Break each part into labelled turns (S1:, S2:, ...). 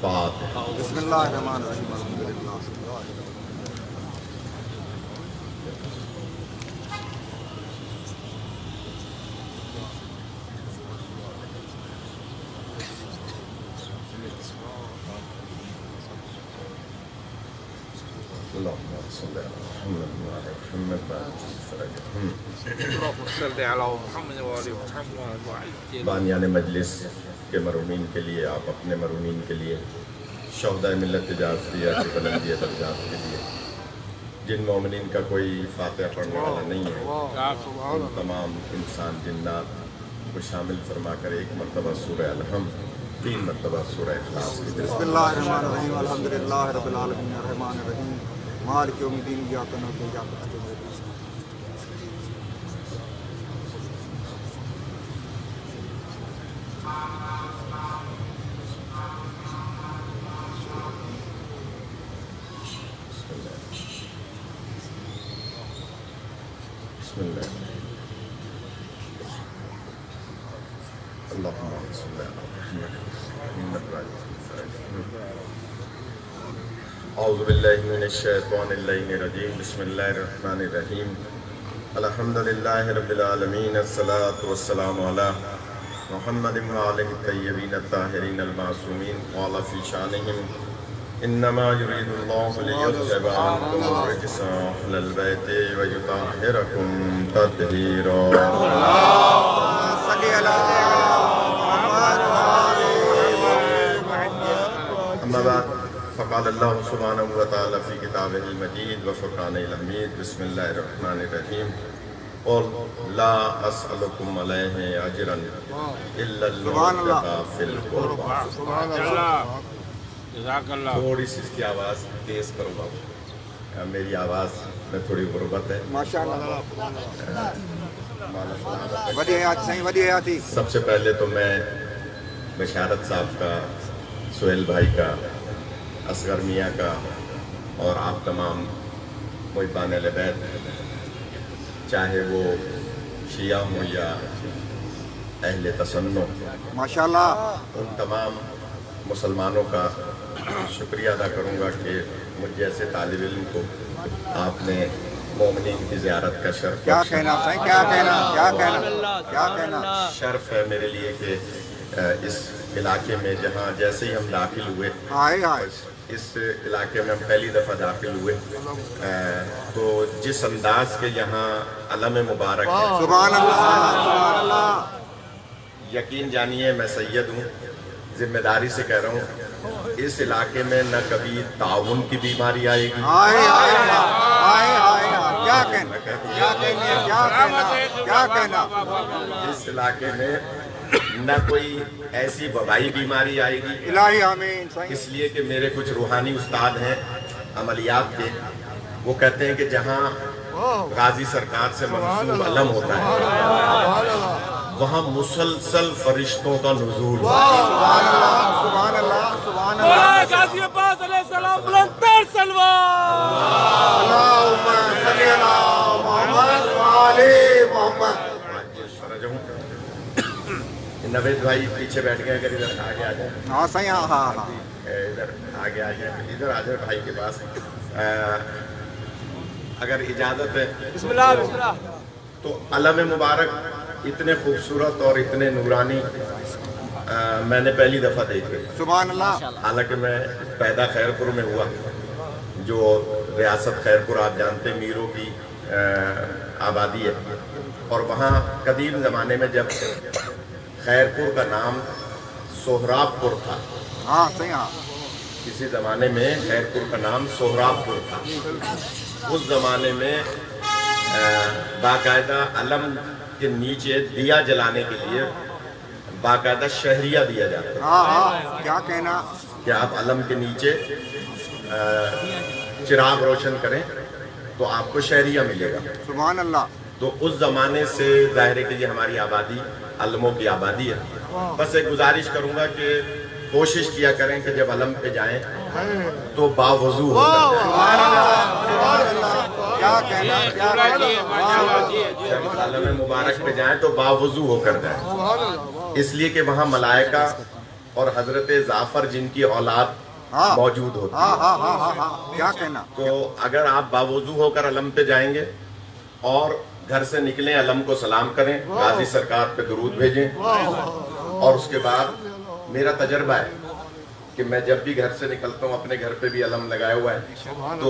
S1: بسم اللہ الرحمن الرحیم الحمدللہ
S2: بانیان مجلس کے مرحومین کے لیے، آپ اپنے مرحومین کے لیے، شہدائے ملت جعفریہ کی بلندی درجات کے لیے، جن مومنین کا کوئی فاتحہ پڑھنے والا نہیں ہے، ان تمام انسان جنات کو شامل فرما کر ایک مرتبہ سورہ الحمد، 3 مرتبہ سورہ اخلاص کی
S1: بسم اللہ الرحمن الرحیم الحمدللہ رب العالمین الرحمن الرحیم مالک یوم الدین ایاک نعبد و ایاک نستعین
S2: بسم اللہ اللہم صلی اللہ اعوذ باللہ من الشیطان اللعین الرجیم بسم اللہ الرحمن الرحیم الحمدللہ رب العالمین الصلاة والسلام علی محمد وآلہ الطیبین الطاہرین المعصومین قال فی شانہم انما یرید اللہ لیذہب عنکم الرجس اہل البیت ویطہرکم تطہیرا
S1: صلی اللہ
S2: اما بعد فقال اللہ سبحانہ وتعالی فی کتابہ المجید وفرقانہ الحمید بسم اللہ الرحمن الرحیم قل لا اسألکم علیہ اجرا الا المتقى فی القربى تھوڑی سی اس کی آواز تیز کرو بابا، میری آواز میں تھوڑی غربت ہے
S1: ماشاءاللہ وڈی حیات صحیح وڈی حیاتی
S2: سب سے پہلے تو میں بشارت صاحب کا، سہیل بھائی کا، اصغر میاں کا اور آپ تمام محبان اہل بیت، چاہے وہ شیعہ ہوں یا اہل تسنن،
S1: ماشاءاللہ
S2: ان تمام مسلمانوں کا شکریہ ادا کروں گا کہ مجھ جیسے طالب علم کو آپ نے مومنین کی زیارت کا شرف
S1: کیا
S2: بخشا۔
S1: کہنا صحیح کیا کہنا کیا کہنا کیا کہنا
S2: شرف ہے میرے لیے کہ اس علاقے میں جہاں جیسے ہی ہم داخل ہوئے،
S1: آئے آئے
S2: اس علاقے میں ہم پہلی دفعہ داخل ہوئے تو جس انداز کے یہاں علم مبارک ہے،
S1: سبحان اللہ
S2: یقین جانیے میں سید ہوں، ذمہ داری سے کہہ رہا ہوں، اس علاقے میں نہ کبھی تعاون کی بیماری آئے گی،
S1: آئے آئے آئے آئے کیا کہنا کیا کہنا کیا کہنا کیا کہنا
S2: اس علاقے میں نہ کوئی ایسی وبائی بیماری آئے گی،
S1: الہی آمین صحیح
S2: اس لیے کہ میرے کچھ روحانی استاد ہیں عملیات کے، وہ کہتے ہیں کہ جہاں غازی سرکار سے منسوب علم ہوتا ہے وہاں مسلسل فرشتوں کا نزول ہوتا ہے۔
S1: سبحان اللہ سبحان اللہ سبحان اللہ
S3: غازی عباس علیہ السلام بلندتر سلوات
S1: اللہم صلی علی محمد وآلِ محمد
S2: نوید بھائی پیچھے بیٹھ گئے، اگر ادھر آگے آ جائیں،
S1: ہاں صحیح ہاں ہاں ہاں
S2: ادھر آگے آ جائیں، ادھر آ جائیں بھائی کے پاس، اگر اجازت ہے
S3: بسم اللہ بسم اللہ
S2: تو علم مبارک اتنے خوبصورت اور اتنے نورانی میں نے پہلی دفعہ دیکھے،
S1: سبحان اللہ
S2: حالانکہ میں پیدا خیرپور میں ہوا، جو ریاست خیرپور آپ جانتے میروں کی آبادی ہے، اور وہاں قدیم زمانے میں جب خیرپور کا نام سہراب پور تھا،
S1: ہاں صحیح ہاں
S2: کسی زمانے میں خیرپور کا نام سہراب پور تھا، اس زمانے میں باقاعدہ علم کے نیچے دیا جلانے کے لیے باقاعدہ شہریہ دیا جاتا ہے
S1: ہاں ہاں کیا کہنا
S2: کہ آپ علم کے نیچے چراغ روشن کریں تو آپ کو شہریہ ملے گا۔
S1: سبحان اللہ
S2: تو اس زمانے سے ظاہر ہے کہ یہ ہماری آبادی علموں کی آبادی ہے، بس ایک گزارش کروں گا کہ کوشش کیا کریں کہ جب علم پہ جائیں تو باوضو ہو کر جائیں،
S1: سبحان اللہ کیا کہنا کیا کہنا
S2: جب علم مبارک پہ جائیں تو باوضو ہو کر جائیں، اس لیے کہ وہاں ملائکہ اور حضرت جعفر جن کی اولاد موجود ہوتی ہے.
S1: کیا کہنا.
S2: تو اگر آپ باوضو ہو کر علم پہ جائیں گے اور گھر سے نکلیں علم کو سلام کریں, غازی سرکار پہ درود بھیجیں, اور اس کے بعد میرا تجربہ ہے کہ میں جب بھی گھر سے نکلتا ہوں, اپنے گھر پہ بھی علم لگایا ہوا ہے, تو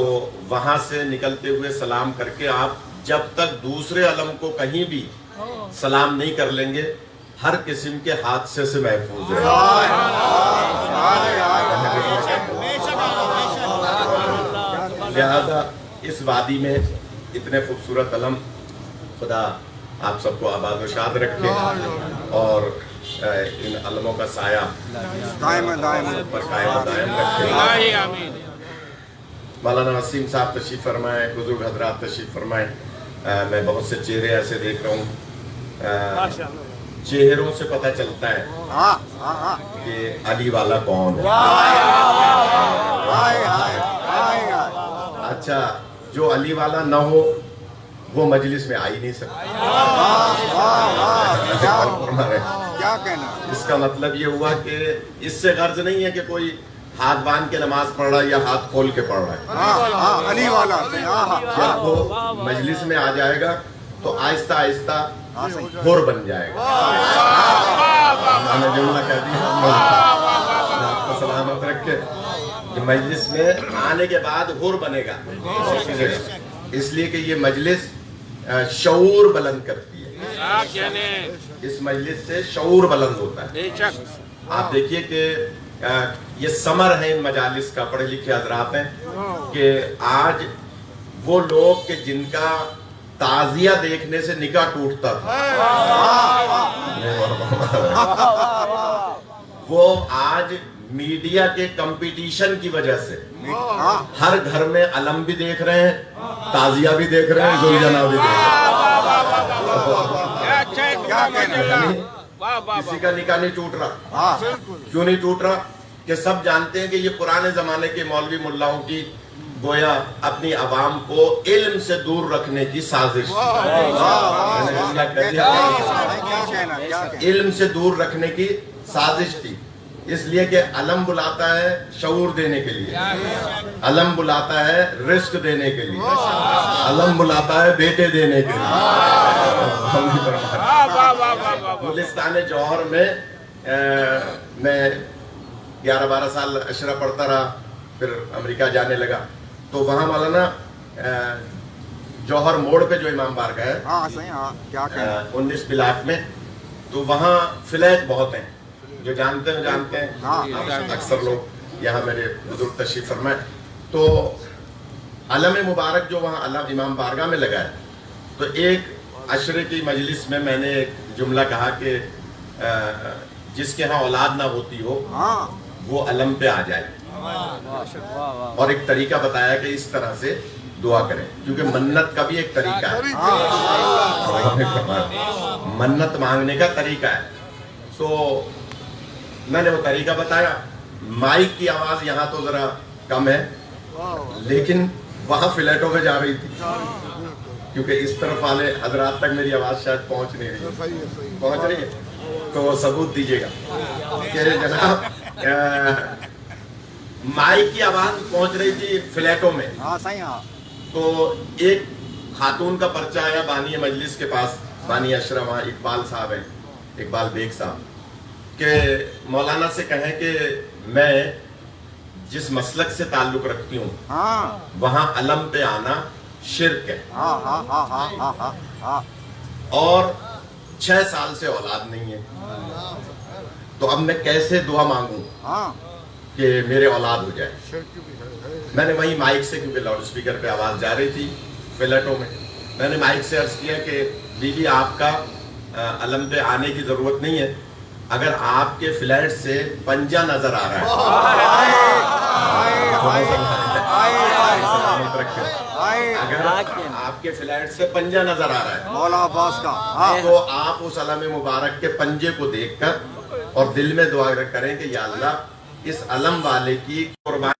S2: وہاں سے نکلتے ہوئے سلام کر کے آپ جب تک دوسرے علم کو کہیں بھی سلام نہیں کر لیں گے ہر قسم کے حادثے سے محفوظ ہیں. لہذا اس وادی میں اتنے خوبصورت علم, خدا آپ سب کو آباد و شاد رکھے اور ان علموں کا سایہ
S1: دائم
S2: پر قائم و دائم رکھے. مولانا وسیم صاحب تشریف فرمائیں, بزرگ حضرات تشریف فرمائیں. میں بہت سے چہرے ایسے دیکھ رہا ہوں, چہروں سے پتہ چلتا ہے کہ علی والا کون ہے. اچھا, جو علی والا نہ ہو وہ مجلس میں آ ہی نہیں سکتا.
S1: کیا کہنا.
S2: اس کا مطلب یہ ہوا کہ اس سے غرض نہیں ہے کہ کوئی ہاتھ باندھ کے نماز پڑھ رہا ہے یا ہاتھ کھول کے پڑھ رہا ہے.
S1: علی والا
S2: جب وہ مجلس میں آ جائے گا تو آہستہ آہستہ حر بن جائے گا. میں نے جملہ کہہ دیا, آپ کو سلامت رکھے. کہ مجلس میں آنے کے بعد حر بنے گا, اس لیے کہ یہ مجلس شعور بلند کرتی ہے. اس مجلس سے شعور بلند ہوتا ہے. آپ دیکھیے کہ یہ ثمر ہے ان مجالس کا, پڑھے لکھے حضرات ہیں, کہ آج وہ لوگ کہ جن کا تعزیہ دیکھنے سے نکاح ٹوٹتا تھا, وہ آج میڈیا کے کمپٹیشن کی وجہ سے ہر گھر میں علم بھی دیکھ رہے ہیں, تعزیہ بھی دیکھ رہے ہیں, زوجنا بھی دیکھ رہے ہیں. کسی کا نکاح نہیں ٹوٹ رہا. کیوں نہیں ٹوٹ رہا؟ کہ سب جانتے ہیں کہ یہ پرانے زمانے کے مولوی ملاؤں کی گویا اپنی عوام کو علم سے دور رکھنے کی سازش تھی. علم سے دور رکھنے کی سازش تھی. اس لیے کہ علم بلاتا ہے شعور دینے کے لیے, علم بلاتا ہے رزق دینے کے لیے, علم بلاتا ہے بیٹے دینے کے لیے. گلستان جوہر میں میں 11-12 سال اشرا پڑھتا رہا, پھر امریکہ جانے لگا. تو وہاں مولانا جوہر موڑ پہ جو امام بارگاہ ہے 19 بلاک میں, تو وہاں فلیٹ بہت ہیں, جو جانتے ہیں جانتے ہیں, اکثر لوگ یہاں میرے بزرگ تشریف فرمائے. تو علم مبارک جو وہاں علم امام بارگاہ میں لگا ہے, تو ایک عشرے کی مجلس میں میں نے ایک جملہ کہا کہ جس کے ہاں اولاد نہ ہوتی ہو وہ علم پہ آ جائے, اور ایک طریقہ بتایا کہ اس طرح سے دعا کریں, کیونکہ منت کا بھی ایک طریقہ ہے, منت مانگنے کا طریقہ ہے. تو میں نے وہ طریقہ بتایا. مائک کی آواز یہاں تو ذرا کم ہے, لیکن وہاں فلیٹوں میں جا رہی تھی, کیونکہ اس طرف والے حضرات تک میری آواز شاید پہنچ نہیں رہی. پہنچ رہی ہے تو ثبوت دیجیے گا کہ جناب مائک کی آواز پہنچ رہی تھی فلیٹوں میں. تو ایک خاتون کا پرچہ آیا بانی مجلس کے پاس, بانی اشرا, وہاں اقبال صاحب ہیں, اقبال بیگ صاحب, کہ مولانا سے کہیں کہ میں جس مسلک سے تعلق رکھتی ہوں وہاں علم پہ آنا شرک ہے, اور 6 سال سے اولاد نہیں ہے, تو اب میں کیسے دعا مانگوں کہ میرے اولاد ہو جائے. میں نے وہیں مائک سے, کیونکہ لاؤڈ اسپیکر پہ آواز جا رہی تھی فلیٹوں میں نے مائک سے عرض کیا کہ بیوی آپ کا علم پہ آنے کی ضرورت نہیں ہے, اگر آپ کے فلیٹ سے پنجہ نظر آ رہا ہے, اگر آپ کے فلیٹ سے پنجہ نظر آ رہا ہے
S1: مولا عباس کا,
S2: تو آپ اس علم مبارک کے پنجے کو دیکھ کر اور دل میں دعا کریں کہ یا اللہ اس علم والے کی قربانی,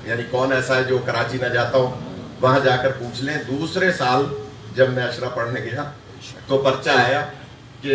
S2: یعنی کون ایسا ہے جو کراچی نہ جاتا ہو, وہاں جا کر پوچھ لیں. دوسرے سال جب میں اشرا پڑھنے گیا تو پرچہ آیا کہ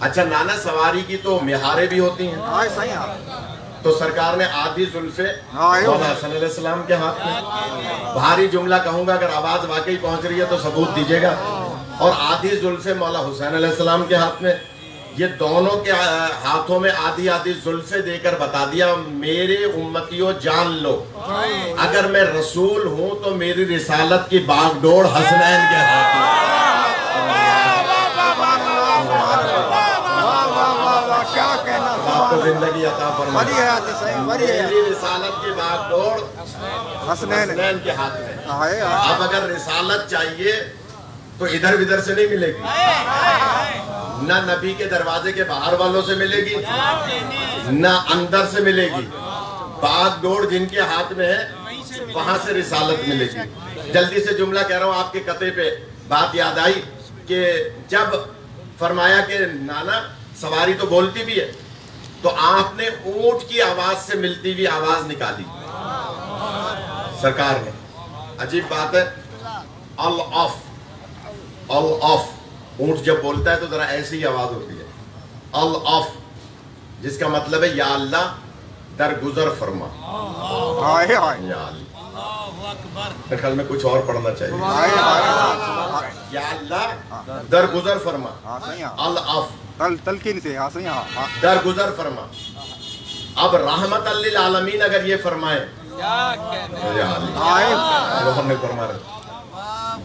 S2: اچھا نانا سواری کی تو مہاریں بھی ہوتی ہیں،
S1: ہاں صحیح ہاں
S2: تو سرکار نے آدھی زلفے
S1: ہاں،
S2: مولا حسن علیہ السلام کے ہاتھ میں. بھاری جملہ کہوں گا، اگر آواز واقعی پہنچ رہی ہے تو ثبوت دیجیے گا. اور آدھی زلفے مولا حسین علیہ السلام کے ہاتھ میں. یہ دونوں کے ہاتھوں میں آدھی آدھی زلفے دے کر بتا دیا میرے امتیوں جان لو، اگر میں رسول ہوں تو میری رسالت کی باغ ڈور حسنین کے ہاتھ میں.
S1: کیا کہنا،
S2: آپ کو زندگی عطا فرمائے.
S1: بڑی ہے صحیح، بڑی ہے
S2: میری رسالت کی باغ ڈور
S1: حسنین.
S2: حسنین کے ہاتھ میں.
S1: ہاں
S2: اب اگر رسالت چاہیے تو ادھر ادھر سے نہیں ملے گی، نہ نبی کے دروازے کے باہر والوں سے ملے گی، نہ اندر سے ملے گی. باغ ڈور جن کے ہاتھ میں ہے وہاں سے رسالت ملے گی. جلدی سے جملہ کہہ رہا ہوں، آپ کے قطعے پہ بات یاد آئی کہ جب فرمایا کہ نانا سواری تو بولتی بھی ہے، تو آپ نے اونٹ کی آواز سے ملتی ہوئی آواز نکالی سرکار نے. عجیب بات ہے، الاف الاف، اونٹ جب بولتا ہے تو ذرا ایسی ہی آواز ہوتی ہے. الاف جس کا مطلب ہے یا اللہ درگزر فرما.
S1: ہاں
S2: یا اللہ، میرے خیال میں کچھ اور پڑھنا چاہیے. یا اللہ درگزر فرما.
S1: ہاں صحیح ہاں،
S2: الاف
S1: تلقین سے. ہاں صحیح ہاں
S2: درگزر فرما. اب رحمت للعالمین اگر یہ فرمائے یا اللہ،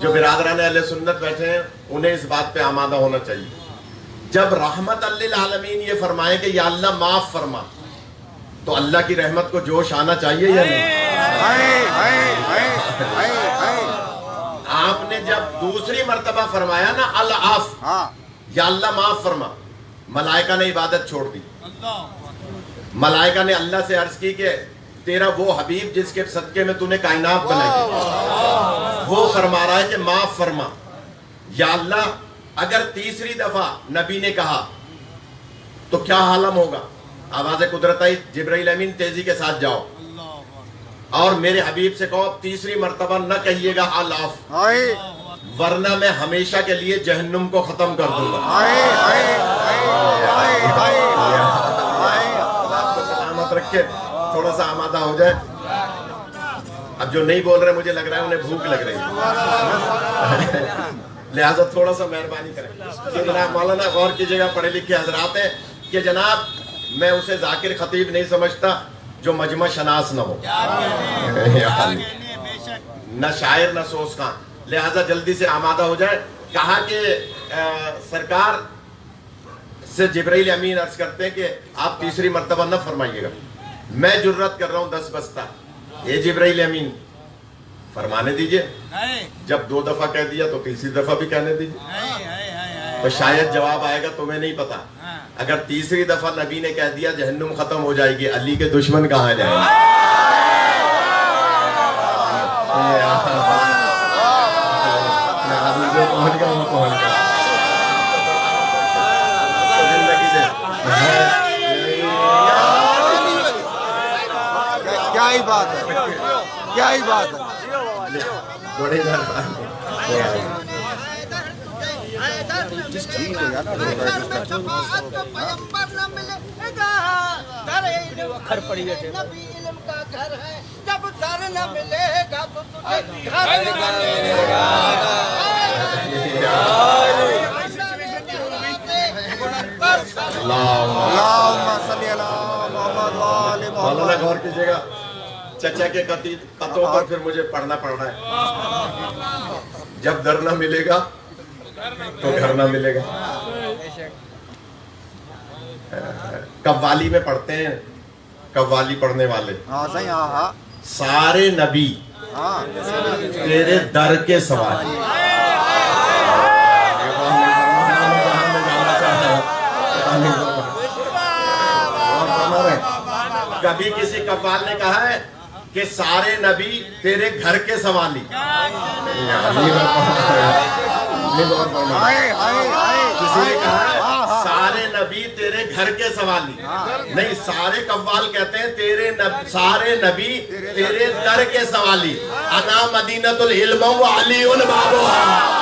S2: جو برادران اہل سنت بیٹھے ہیں انہیں اس بات پہ آمادہ ہونا چاہیے. جب رحمت للعالمین یہ فرمائے کہ یا اللہ معاف فرما، تو اللہ کی رحمت کو جوش آنا چاہیے یا نہیں؟ آپ نے جب دوسری مرتبہ فرمایا نا العف، یا اللہ معاف فرما، ملائکہ نے عبادت چھوڑ دی. ملائکہ نے اللہ سے عرض کی کہ تیرا وہ حبیب جس کے صدقے میں تو نے کائنات بنائی، وہ فرما رہا ہے کہ معاف فرما. یا اللہ اگر تیسری دفعہ نبی نے کہا تو کیا عالم ہوگا؟ آواز قدرت آئی، جبرائیل امین تیزی کے ساتھ جاؤ اور میرے حبیب سے کہو تیسری مرتبہ نہ کہیے گا الاف، ورنہ میں ہمیشہ کے لیے جہنم کو ختم کر دوں گا. آپ کو سلامت رکھے، تھوڑا سا آمادہ ہو جائے. اب جو نہیں بول رہے مجھے لگ رہا ہے انہیں بھوک لگ رہی ہے، لہٰذا تھوڑا سا مہربانی کریں. کہ جناب مولانا غور کیجیے گا، پڑھے لکھے حضرات ہیں، کہ جناب میں اسے ذاکر خطیب نہیں سمجھتا جو مجمع شناس نہ ہو، نہ شاعر نہ سوز خان. لہٰذا جلدی سے آمادہ ہو جائے. کہا کہ سرکار سے جبرائیل امین عرض کرتے ہیں کہ آپ تیسری مرتبہ نہ فرمائیے گا. میں جرت کر رہا ہوں 10 بستہ، اے جبرائیل امین فرمانے دیجئے. جب 2 دفعہ کہہ دیا تو تیسری دفعہ بھی کہنے دیجئے. تو شاید جواب آئے گا، تمہیں نہیں پتا. اگر تیسری دفعہ نبی نے کہہ دیا جہنم ختم ہو جائے گی، علی کے دشمن کہاں جائیں گے؟
S1: کیا ہی بات ہے، کیا ہی بات ہے.
S2: بڑی
S4: گھر پڑی ہے نبی علم کا گھر ہے، جب در نہ ملے گا تو تجھے گھر نہ ملے گا.
S2: مولانا غور کیجیے گا، چچا کے قطعوں پر پھر مجھے پڑھنا پڑ رہا ہے. جب در نہ ملے گا تو گھر نہ ملے گا. قوالی میں پڑھتے ہیں، قوالی پڑھنے والے،
S1: ہاں صحیح ہاں ہاں
S2: سارے نبی تیرے در کے سواری. کبھی کسی قوال نے کہا ہے کہ سارے نبی تیرے گھر کے سوالی. کسی نے کہا ہے سارے نبی تیرے گھر کے سوالی. نہیں، سارے قوال کہتے ہیں سارے نبی تیرے در کے سوالی. انا مدینۃ العلم و علی بابها.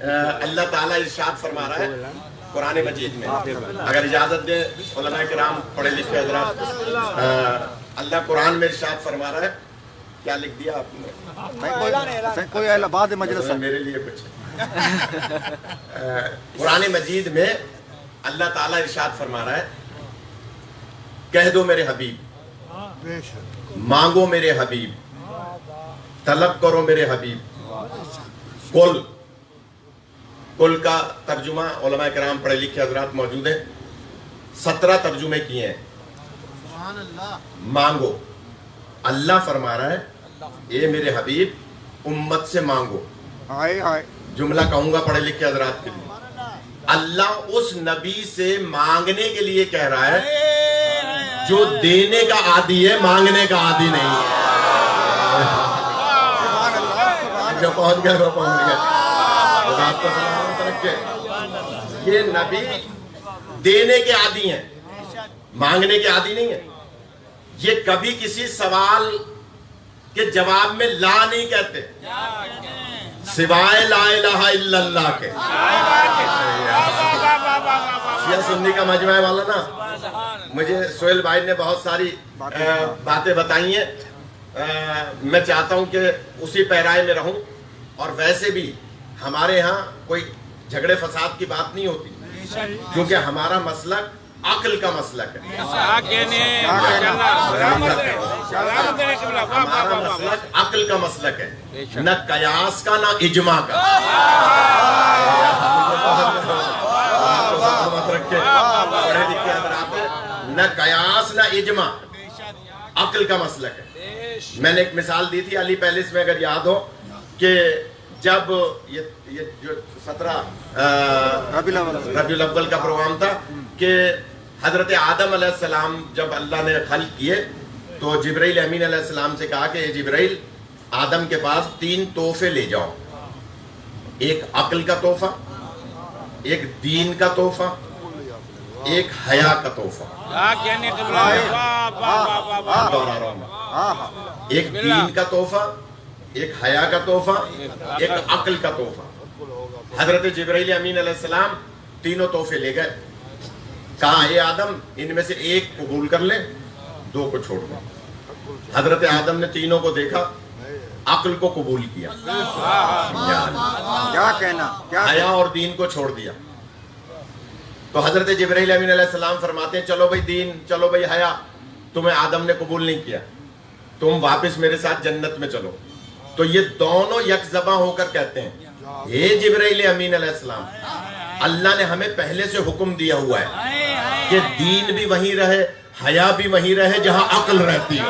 S2: اللہ تعالیٰ ارشاد فرما رہا ہے قرآن مجید میں، اگر اجازت دیں علماء کرام پڑھے لکھے حضرات، اللہ قرآن میں ارشاد فرما رہا ہے، کیا لکھ دیا آپ نے؟
S1: کوئی بعد مجلس
S2: میرے لیے کچھ قرآن مجید میں اللہ تعالیٰ ارشاد فرما رہا ہے، کہہ دو میرے حبیب، مانگو میرے حبیب، طلب کرو میرے حبیب۔ کل کا ترجمہ علماء کرام پڑھے لکھے حضرات موجود ہیں، 17 ترجمے کیے ہیں۔ مانگو، اللہ فرما رہا ہے اے میرے حبیب امت سے مانگو۔ جملہ کہوں گا پڑھے لکھے حضرات کے لیے، اللہ اس نبی سے مانگنے کے لیے کہہ رہا ہے جو دینے کا عادی ہے، مانگنے کا عادی نہیں ہے۔ جو پہنچ گئے وہ پہنچ گئے، آپ کو سلامت رکھے۔ یہ نبی دینے کے عادی ہیں، مانگنے کے عادی نہیں ہے۔ یہ کبھی کسی سوال کے جواب میں لا نہیں کہتے سوائے لا الہ الا اللہ کے۔ شیعہ سنی کا مجمع والا نا، مجھے سہیل بھائی نے بہت ساری باتیں بتائی ہیں، میں چاہتا ہوں کہ اسی پیرائے میں رہوں، اور ویسے بھی ہمارے ہاں کوئی جھگڑے فساد کی بات نہیں ہوتی، کیونکہ ہمارا مسلک عقل کا مسلک ہے۔ ہمارا مسلک عقل کا مسلک ہے، نہ قیاس کا نہ اجماع کا۔ نہ قیاس نہ اجماع، عقل کا مسلک ہے۔ میں نے ایک مثال دی تھی علی پیلس میں، اگر یاد ہو، کہ جب یہ جو 17 ربیع الاول کا پروگرام تھا، کہ حضرت آدم علیہ السلام جب اللہ نے خلق کیے تو جبرائیل امین علیہ السلام سے کہا کہ اے جبرائیل، آدم کے پاس 3 تحفے لے جاؤ، ایک عقل کا تحفہ، ایک دین کا تحفہ، ایک حیا کا تحفہ۔ ایک دین کا تحفہ، ایک حیا کا تحفہ، ایک عقل کا تحفہ۔ حضرت جبرائیل امین علیہ السلام تینوں تحفے لے گئے، کہا اے آدم ان میں سے ایک قبول کر لے، 2 کو چھوڑ دو۔ حضرت آدم نے تینوں کو دیکھا، عقل کو قبول کیا،
S1: کیا کہنا،
S2: حیا اور دین کو چھوڑ دیا۔ تو حضرت جبرائیل امین علیہ السلام فرماتے ہیں چلو بھائی دین، چلو بھائی حیا، تمہیں آدم نے قبول نہیں کیا، تم واپس میرے ساتھ جنت میں چلو۔ تو یہ دونوں یک زباں ہو کر کہتے ہیں اے جبرائیل امین علیہ السلام، اللہ نے ہمیں پہلے سے حکم دیا ہوا ہے کہ دین بھی وہیں رہے، حیا بھی وہیں رہے جہاں عقل رہتی ہے۔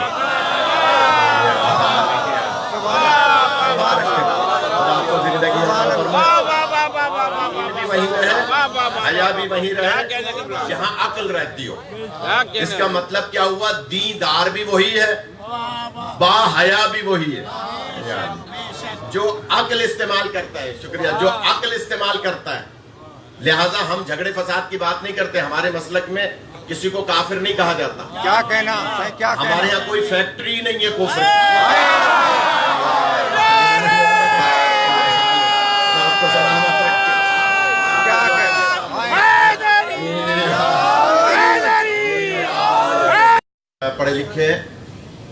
S2: حیا بھی وہیں رہے جہاں عقل رہتی ہو۔ اس کا مطلب کیا ہوا؟ دیندار بھی وہی ہے، با حیا بھی وہی ہے۔ جو عقل استعمال کرتا ہے، شکریہ، جو عقل استعمال کرتا ہے، لہٰذا ہم جھگڑے فساد کی بات نہیں کرتے۔ ہمارے مسلک میں کسی کو کافر نہیں کہا جاتا۔
S1: کیا کہنا، کیا کہنا؟
S2: ہمارے یہاں کوئی فیکٹری نہیں ہے کفر۔ آپ کو سلامت رکھے۔ پڑھے لکھے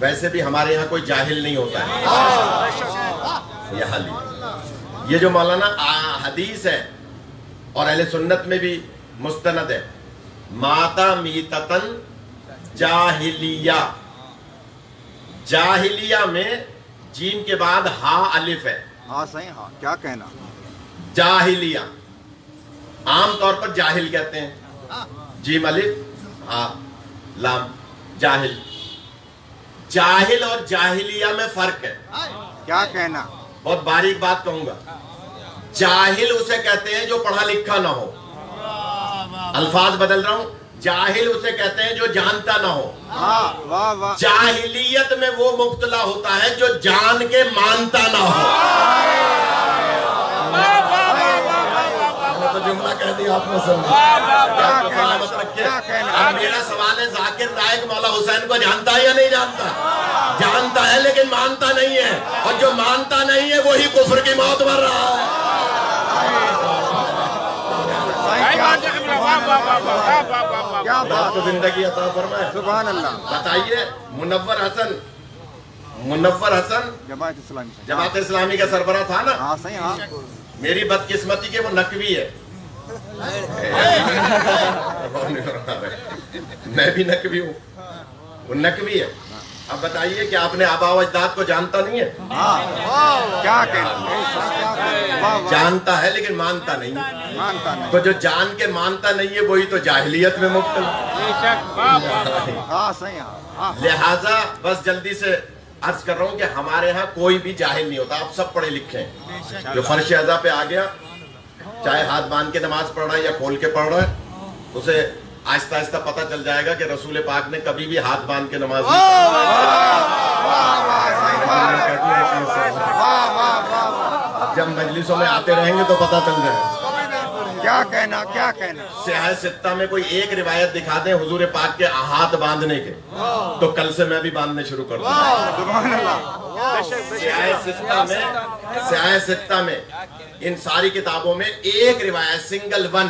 S2: ویسے بھی ہمارے یہاں کوئی جاہل نہیں ہوتا ہے، یہ حال ہی۔ یہ جو مولانا حدیث ہے اور اہل سنت میں بھی مستند ہے، ماتا میتتن جاہلیہ، جاہلیہ میں جیم کے بعد ہا الف ہے۔
S1: ہاں صحیح، ہاں کیا کہنا؟
S2: جاہلیہ عام طور پر جاہل کہتے ہیں، جیم الف ہا لام، جاہل۔ جاہل اور جاہلیہ میں فرق ہے۔
S1: کیا کہنا؟
S2: بہت باریک بات کہوں گا۔ جاہل اسے کہتے ہیں جو پڑھا لکھا نہ ہو، الفاظ بدل رہا ہوں، جاہل اسے کہتے ہیں جو جانتا نہ ہو۔
S1: واہ واہ۔
S2: جاہلیت میں وہ مبتلا ہوتا ہے جو جان کے مانتا نہ ہو۔ تو جملہ کہہ دیا آپ نے سمجھا۔ میرا سوال ہے، ذاکر نائک مولا حسین کو جانتا ہے یا نہیں جانتا؟ جانتا ہے لیکن مانتا نہیں ہے، اور جو مانتا نہیں ہے وہی کفر کی موت مر رہا ہے۔
S1: کیا
S2: اللہ
S1: بات
S2: کو زندگی عطا فرمائے.
S1: سبحان اللہ.
S2: بتائیے منور حسن
S1: جماعت اسلامی سے.
S2: جماعت اسلامی کا سربراہ تھا نا.
S1: ہاں صحیح. ہاں
S2: میری بدقسمتی کہ وہ نقوی ہے. میں بھی نقوی ہوں, وہ نقوی ہے. اب بتائیے کہ آپ نے آبا و اجداد کو جانتا نہیں ہے؟
S1: کیا کہنا.
S2: جانتا ہے لیکن مانتا نہیں.
S1: مانتا نہیں.
S2: تو جو جان کے مانتا نہیں ہے وہی تو جاہلیت میں مبتلا.
S1: ہاں صحیح. ہاں
S2: لہٰذا بس جلدی سے عرض کر رہا ہوں کہ ہمارے ہاں کوئی بھی جاہل نہیں ہوتا. آپ سب پڑھے لکھے ہیں. جو فرش اعضاء پہ آ گیا, چاہے ہاتھ باندھ کے نماز پڑھ رہا ہے یا کھول کے پڑھ رہا ہے, اسے آہستہ آہستہ پتہ چل جائے گا کہ رسول پاک نے کبھی بھی ہاتھ باندھ کے نماز نہیں پڑھی. جب مجلسوں میں آتے رہیں گے تو پتہ چل جائے گا.
S1: کیا کہنا. کیا کہنا.
S2: سیاہ ستہ میں کوئی ایک روایت دکھا دیں حضور پاک کے ہاتھ باندھنے کے, تو کل سے میں بھی باندھنے شروع کر دوں.
S1: سبحان اللہ.
S2: سیاہ ستہ میں ان ساری کتابوں میں ایک روایت سنگل ون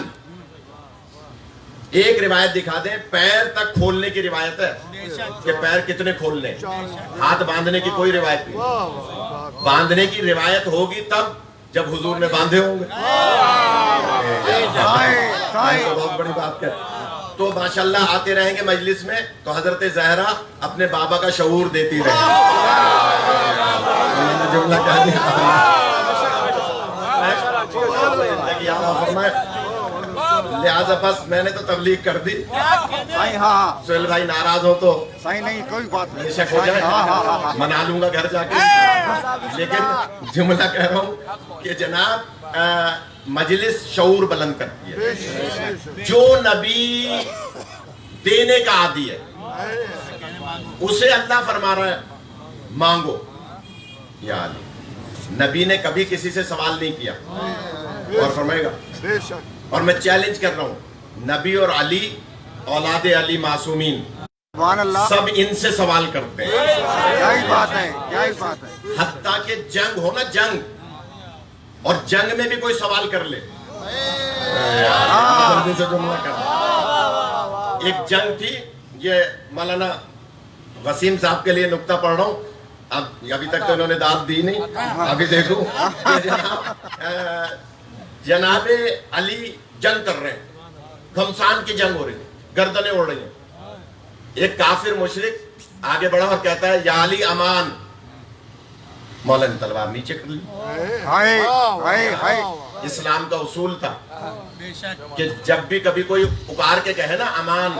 S2: ایک روایت دکھا دیں. پیر تک کھولنے کی روایت ہے کہ پیر کتنے کھولنے, ہاتھ باندھنے کی کوئی روایت نہیں. باندھنے کی روایت ہوگی تب جب حضور نے باندھے ہوں گے. بہت بڑی بات ہے. تو ماشاءاللہ آتے رہیں گے مجلس میں تو حضرت زہرا اپنے بابا کا شعور دیتی رہے. جملہ کہہ دیا. لہذا بس میں نے تو تبلیغ کر دی.
S1: صحیح. ہاں
S2: سہیل بھائی ناراض ہو تو
S1: صحیح نہیں. کوئی بات نہیں.
S2: بے شک ہو جائے, منا لوں گا گھر جا کے. لیکن جملہ کہہ رہا ہوں کہ جناب مجلس شعور بلند کرتی ہے. جو نبی دینے کا عادی ہے اسے اللہ فرما رہا ہے مانگو یا علی. نبی نے کبھی کسی سے سوال نہیں کیا اور فرمائے گا. اور میں چیلنج کر رہا ہوں, نبی اور علی اولاد علی معصومین
S1: سبحان اللہ.
S2: سب ان سے سوال کرتے ہیں.
S1: کیا ہی بات ہے. کیا ہی بات ہے.
S2: حتیٰ کہ جنگ ہو نا, جنگ, اور جنگ میں بھی کوئی سوال کر لے. جلدی سے جملہ کر. ایک جنگ تھی, یہ مولانا وسیم صاحب کے لیے نکتہ پڑھ رہا ہوں. اب ابھی تک تو انہوں نے داد دی نہیں, ابھی دیکھو. جناب علی جنگ کر رہے ہیں, گھمسان کی جنگ ہو رہی ہے, گردنیں اڑ رہی ہیں. ایک کافر مشرک آگے بڑھا اور کہتا ہے یا علی امان. مولا نے تلوار نیچے کر لی. اسلام کا اصول تھا کہ جب بھی کبھی کوئی پکار کے کہے نا امان,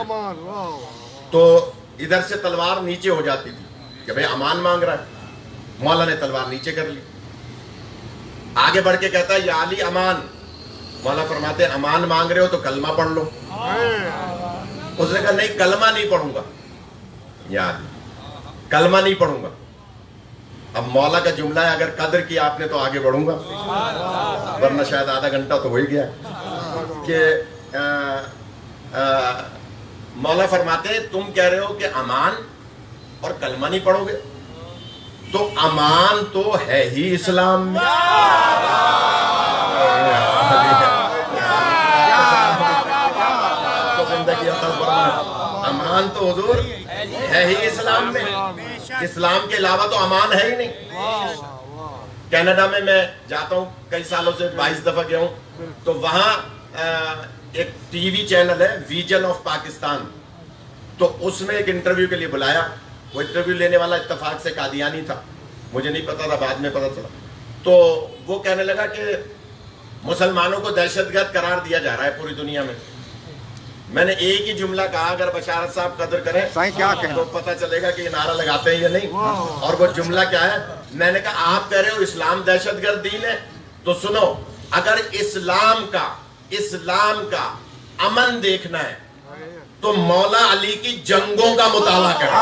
S2: تو ادھر سے تلوار نیچے ہو جاتی تھی کہ بھئی امان مانگ رہا ہے. مولا نے تلوار نیچے کر لی. آگے بڑھ کے کہتا ہے یا علی امان. مولا فرماتے ہیں امان مانگ رہے ہو تو کلمہ پڑھ لو. اس نے کہا نہیں, کلمہ نہیں پڑھوں گا یا علی, کلمہ نہیں پڑھوں گا. اب مولا کا جملہ ہے, اگر قدر کیا آپ نے تو آگے بڑھوں گا, ورنہ شاید آدھا گھنٹہ تو ہو ہی گیا. کہ مولا فرماتے ہیں تم کہہ رہے ہو کہ امان اور کلمہ نہیں پڑھو گے, تو امان تو ہے ہی اسلام میں. امان تو حضور ہے ہی اسلام میں. اسلام کے علاوہ تو امان ہے ہی نہیں. کینیڈا میں جاتا ہوں, کئی سالوں سے 22 دفعہ گیا ہوں. تو وہاں ایک ٹی وی چینل ہے ویژن آف پاکستان, تو اس میں ایک انٹرویو کے لیے بلایا. وہ انٹرویو لینے والا اتفاق سے قادیانی تھا, مجھے نہیں پتا تھا, بعد میں پتا چلا. تو وہ کہنے لگا کہ مسلمانوں کو دہشت گرد قرار دیا جا رہا ہے پوری دنیا میں. میں نے ایک ہی جملہ کہا, اگر بشارت صاحب قدر کریں تو پتہ چلے گا کہ یہ نعرہ لگاتے ہیں یا نہیں. اور وہ جملہ کیا ہے؟ میں نے کہا آپ کہہ رہے ہو اسلام دہشت گرد دین ہے, تو سنو, اگر اسلام کا امن دیکھنا ہے تو مولا علی کی جنگوں کا مطالعہ کریں.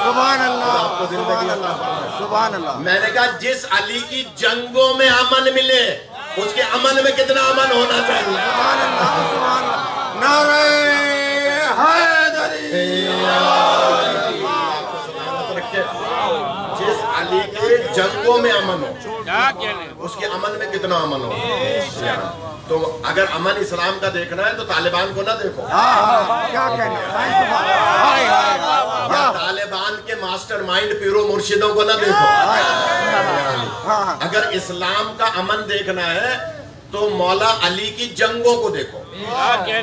S1: سبحان اللہ. سبحان اللہ.
S2: میں نے کہا جس علی کی جنگوں میں امن ملے اس کے امن میں کتنا امن ہونا چاہیے.
S1: سبحان اللہ. سبحان اللہ. نعرہ حیدری.
S2: جس علی کے جنگوں میں امن ہو, اس کے امن میں کتنا امن ہو. تو اگر امن اسلام کا دیکھنا ہے تو طالبان کو نہ دیکھو,
S1: کیا کہنا
S2: یا طالبان کے ماسٹر مائنڈ پیرو مرشدوں کو نہ دیکھو. اگر اسلام کا امن دیکھنا ہے تو مولا علی کی جنگوں کو دیکھو.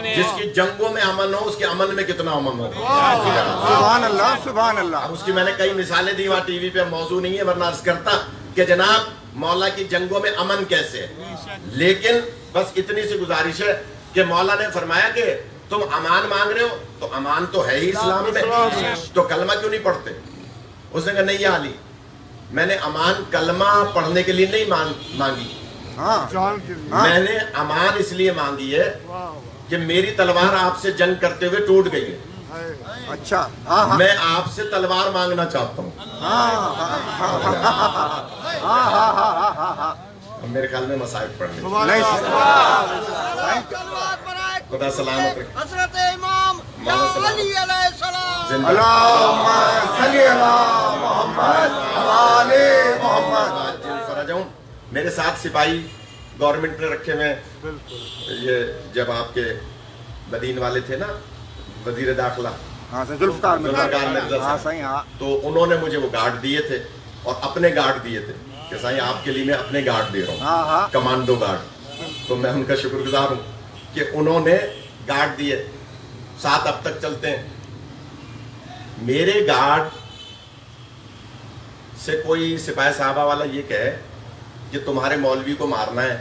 S2: جس کی جنگوں میں امن ہو اس کے امن میں کتنا امن ہو.
S1: سبحان اللہ سبحان اللہ.
S2: اس کی میں نے کئی مثالیں دی, وہاں ٹی وی پہ موضوع نہیں ہے, ورنہ عرض کرتا کہ جناب مولا کی جنگوں میں امن کیسے ہے. لیکن بس اتنی سی گزارش ہے کہ مولا نے فرمایا کہ تم امان مانگ رہے ہو تو امان تو ہے ہی اسلام میں, تو کلمہ کیوں نہیں پڑھتے. اس نے کہا نہیں یا علی, میں نے امان کلمہ پڑھنے کے لیے نہیں مانگی, میں نے امان اس لیے مانگی ہے کہ میری تلوار آپ سے جنگ کرتے ہوئے ٹوٹ گئی ہے.
S1: اچھا
S2: میں آپ سے تلوار مانگنا چاہتا ہوں. میرے خیال میں مصائب پڑھنے خدا سلامت رکھے.
S4: حضرت امام یا علی علیہ السلام.
S1: اللہم صلی علی محمد علی محمد.
S2: میرے ساتھ سپاہی گورنمنٹ نے رکھے ہوئے, یہ جب آپ کے بدین والے تھے نا وزیر داخلہ
S1: ذوالفقار مرزا,
S2: تو انہوں نے مجھے وہ گارڈ دیے تھے اور اپنے گارڈ دیے تھے کہ سائیں آپ کے لیے میں اپنے گارڈ دے رہا ہوں, کمانڈو گارڈ. تو میں ان کا شکر گزار ہوں کہ انہوں نے گارڈ دیے, ساتھ اب تک چلتے ہیں. میرے گارڈ سے کوئی سپاہی صاحبہ والا یہ کہے کہ تمہارے مولوی کو مارنا ہے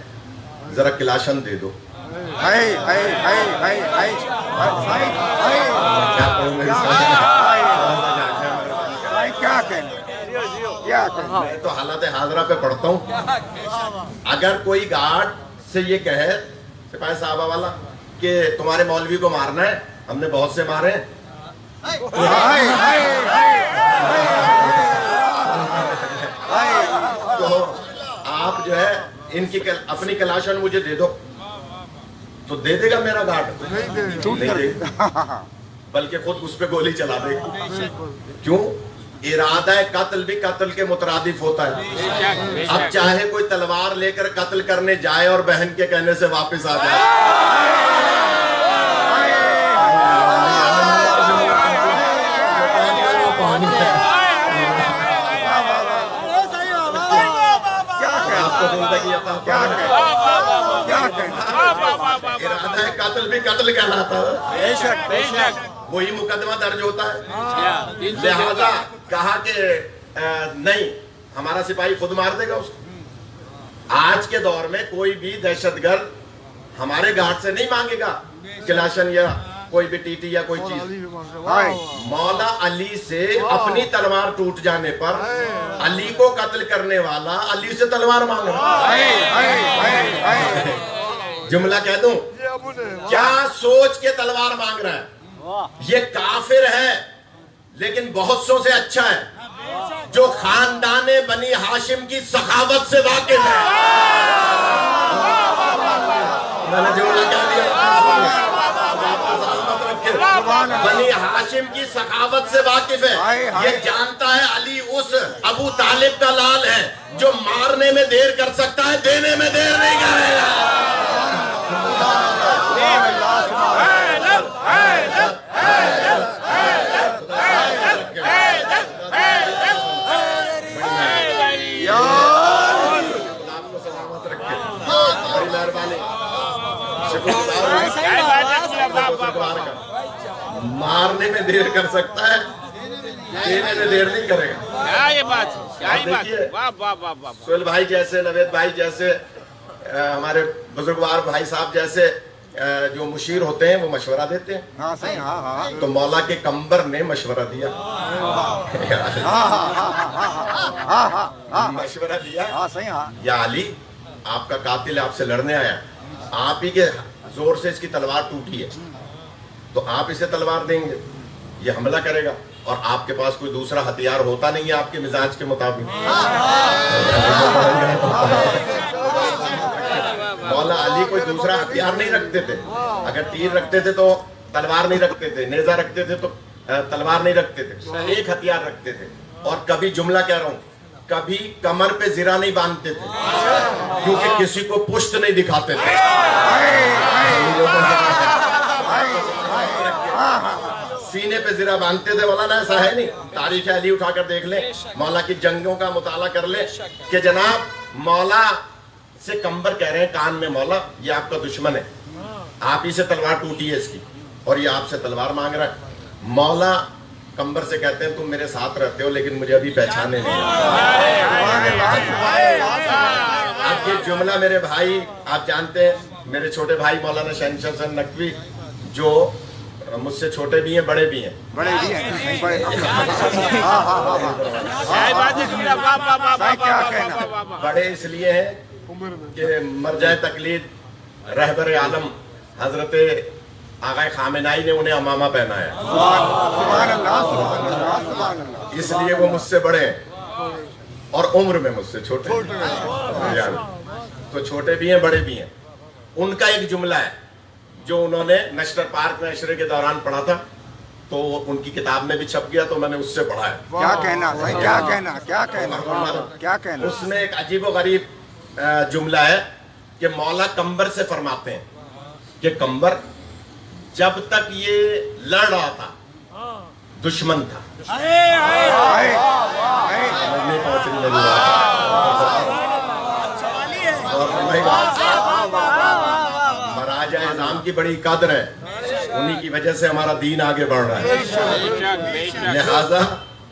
S2: ذرا کلاشن دے دو, میں تو حالات حاضرہ پہ پڑھتا ہوں. اگر کوئی گارڈ سے یہ کہے سپاہی صاحبہ والا کہ تمہارے مولوی کو مارنا ہے, ہم نے بہت سے مارے ہیں, تو آپ جو ہے ان کی اپنی کلاشن مجھے دے دو, تو دے دے گا میرا گارڈ؟ نہیں دے گا, بلکہ خود اس پہ گولی چلا دے گا. کیوں؟ ارادہ قتل بھی قتل کے مترادف ہوتا ہے. اب چاہے کوئی تلوار لے کر قتل کرنے جائے اور بہن کے کہنے سے واپس آ جائے, ارادہ قتل بھی قتل کہلاتا ہے, وہی مقدمہ درج ہوتا ہے. لہذا کہا کہ نہیں ہمارا سپاہی خود مار دے گا اس کو. آج کے دور میں کوئی بھی دہشت گرد ہمارے گھاٹ سے نہیں مانگے گا کلاشن یا کوئی بھی ٹی ٹی یا کوئی چیز. مولا علی سے اپنی تلوار ٹوٹ جانے پر علی کو قتل کرنے والا علی سے تلوار مانگ رہا ہے. جملہ کہہ دوں, کیا سوچ کے تلوار مانگ رہا ہے؟ یہ کافر ہے لیکن بہت سو سے اچھا ہے جو خاندان بنی ہاشم کی سخاوت سے واقف ہے. میں نے جملہ کہہ دیا, بنی ہاشم کی سخاوت سے واقف ہے. یہ جانتا ہے علی اس ابو طالب کا لال ہے جو مارنے میں دیر کر سکتا ہے, دینے میں دیر نہیں کرے گا. مارنے میں دیر کر سکتا ہے, دینے میں دیر نہیں کرے گا. سہیل بھائی جیسے, نوید بھائی جیسے, ہمارے بزرگوار بھائی صاحب جیسے جو مشیر ہوتے ہیں وہ مشورہ دیتے ہیں. تو مولا کے کمبر نے مشورہ دیا, مشورہ دیا, یا علی آپ کا قاتل آپ سے لڑنے آیا, آپ ہی کے زور سے اس کی تلوار ٹوٹی ہے, تو آپ اسے تلوار دیں گے, یہ حملہ کرے گا, اور آپ کے پاس کوئی دوسرا ہتھیار ہوتا نہیں ہے آپ کے مزاج کے مطابق. مولا علی کوئی دوسرا ہتھیار نہیں رکھتے تھے. اگر تیر رکھتے تھے تو تلوار نہیں رکھتے تھے, نیزہ رکھتے تھے تو تلوار نہیں رکھتے تھے, ایک ہتھیار رکھتے تھے. اور کبھی جملہ کہہ رہا ہوں, کبھی کمر پہ زرہ نہیں باندھتے تھے کیونکہ کسی کو پشت نہیں دکھاتے تھے. سینے پہ زرہ باندھتے تھے. مولانا ایسا ہے نہیں, تاریخ علی اٹھا کر دیکھ لیں, مولا کی جنگوں کا مطالعہ کر لیں کہ جناب مولا سے کمبر کہہ رہے ہیں کان میں, مولا یہ آپ کا دشمن ہے, آپ ہی سے تلوار ٹوٹی ہے اس کی اور یہ آپ سے تلوار مانگ رہا ہے. مولا کمبر سے کہتے ہیں تم میرے ساتھ رہتے ہو لیکن مجھے ابھی پہچانے نہیں. اب یہ جملہ میرے بھائی آپ جانتے ہیں, میرے چھوٹے بھائی مولانا شہنشاہ حسین نقوی جو مجھ سے چھوٹے بھی ہیں بڑے بھی ہیں, بڑے اس لیے ہیں کہ مرجع تقلید رہبر عالم حضرت آقا خامنائی نے انہیں امامہ پہنایا, اس لیے وہ مجھ سے بڑے ہیں اور عمر میں مجھ سے چھوٹے ہیں. تو چھوٹے بھی ہیں بڑے بھی ہیں. ان کا ایک جملہ ہے جو انہوں نے نشتر پارک میں عشرے کے دوران پڑھا تھا, تو ان کی کتاب میں بھی چھپ گیا تو میں نے اس سے پڑھا ہے.
S5: کیا کہنا بھائی, کیا کہنا, کیا کہنا, کیا کہنا.
S2: اس میں ایک عجیب و غریب جملہ ہے کہ مولا کمبر سے فرماتے ہیں کہ کمبر جب تک یہ لڑ رہا تھا دشمن تھا. مراجع اعظام کی بڑی قدر ہے, انہی کی وجہ سے ہمارا دین آگے بڑھ رہا ہے. لہذا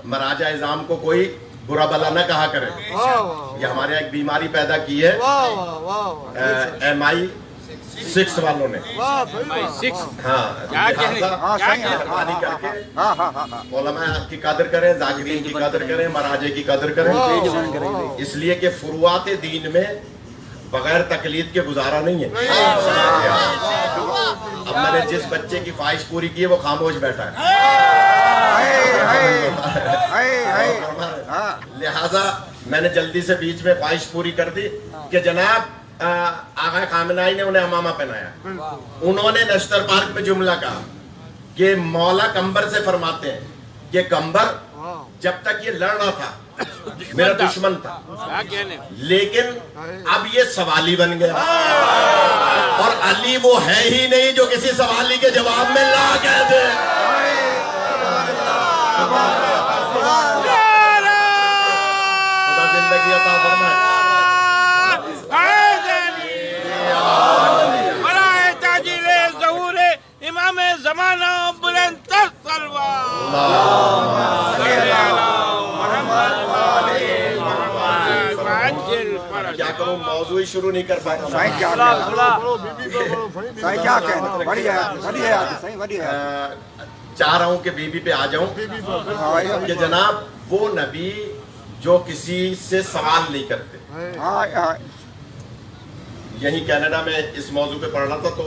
S2: مراجع اعظام کو کوئی برا بلا نہ کہا کرے. یہ ہمارے ایک بیماری پیدا کی ہے MI6 والوں نے. علماء کی قدر کریں, ذاکرین کی قدر کریں, مراجع کی قدر کریں, اس لیے کہ فروعات دین میں بغیر تقلید کے گزارا نہیں ہے. اب میں نے جس بچے کی خواہش پوری کی ہے وہ خاموش بیٹھا ہے. لہذا میں نے جلدی سے بیچ میں خواہش پوری کر دی کہ جناب آقا خامنائی نے انہیں امامہ پہنایا. انہوں نے نشتر پارک میں جملہ کہا کہ مولا کمبر سے فرماتے ہیں کہ کمبر جب تک یہ لڑ رہا تھا میرا دشمن تھا, لیکن اب یہ سوالی بن گیا اور علی وہ ہے ہی نہیں جو کسی سوالی کے جواب میں لا کہہ دے. خدا زندگی عطا فرمائے.
S3: امام زمانہ بلند تر سلوار.
S2: کیا کروں, موضوع ہی شروع نہیں کر پایا.
S5: کیا کہنا, بڑھیا بڑھیا صحیح, بڑھیا.
S2: چاہ رہا ہوں کہ بی بی پہ آ جاؤں کہ جناب وہ نبی جو کسی سے سوال نہیں کرتے. یہی کینیڈا میں اس موضوع پہ پڑھ رہا تھا تو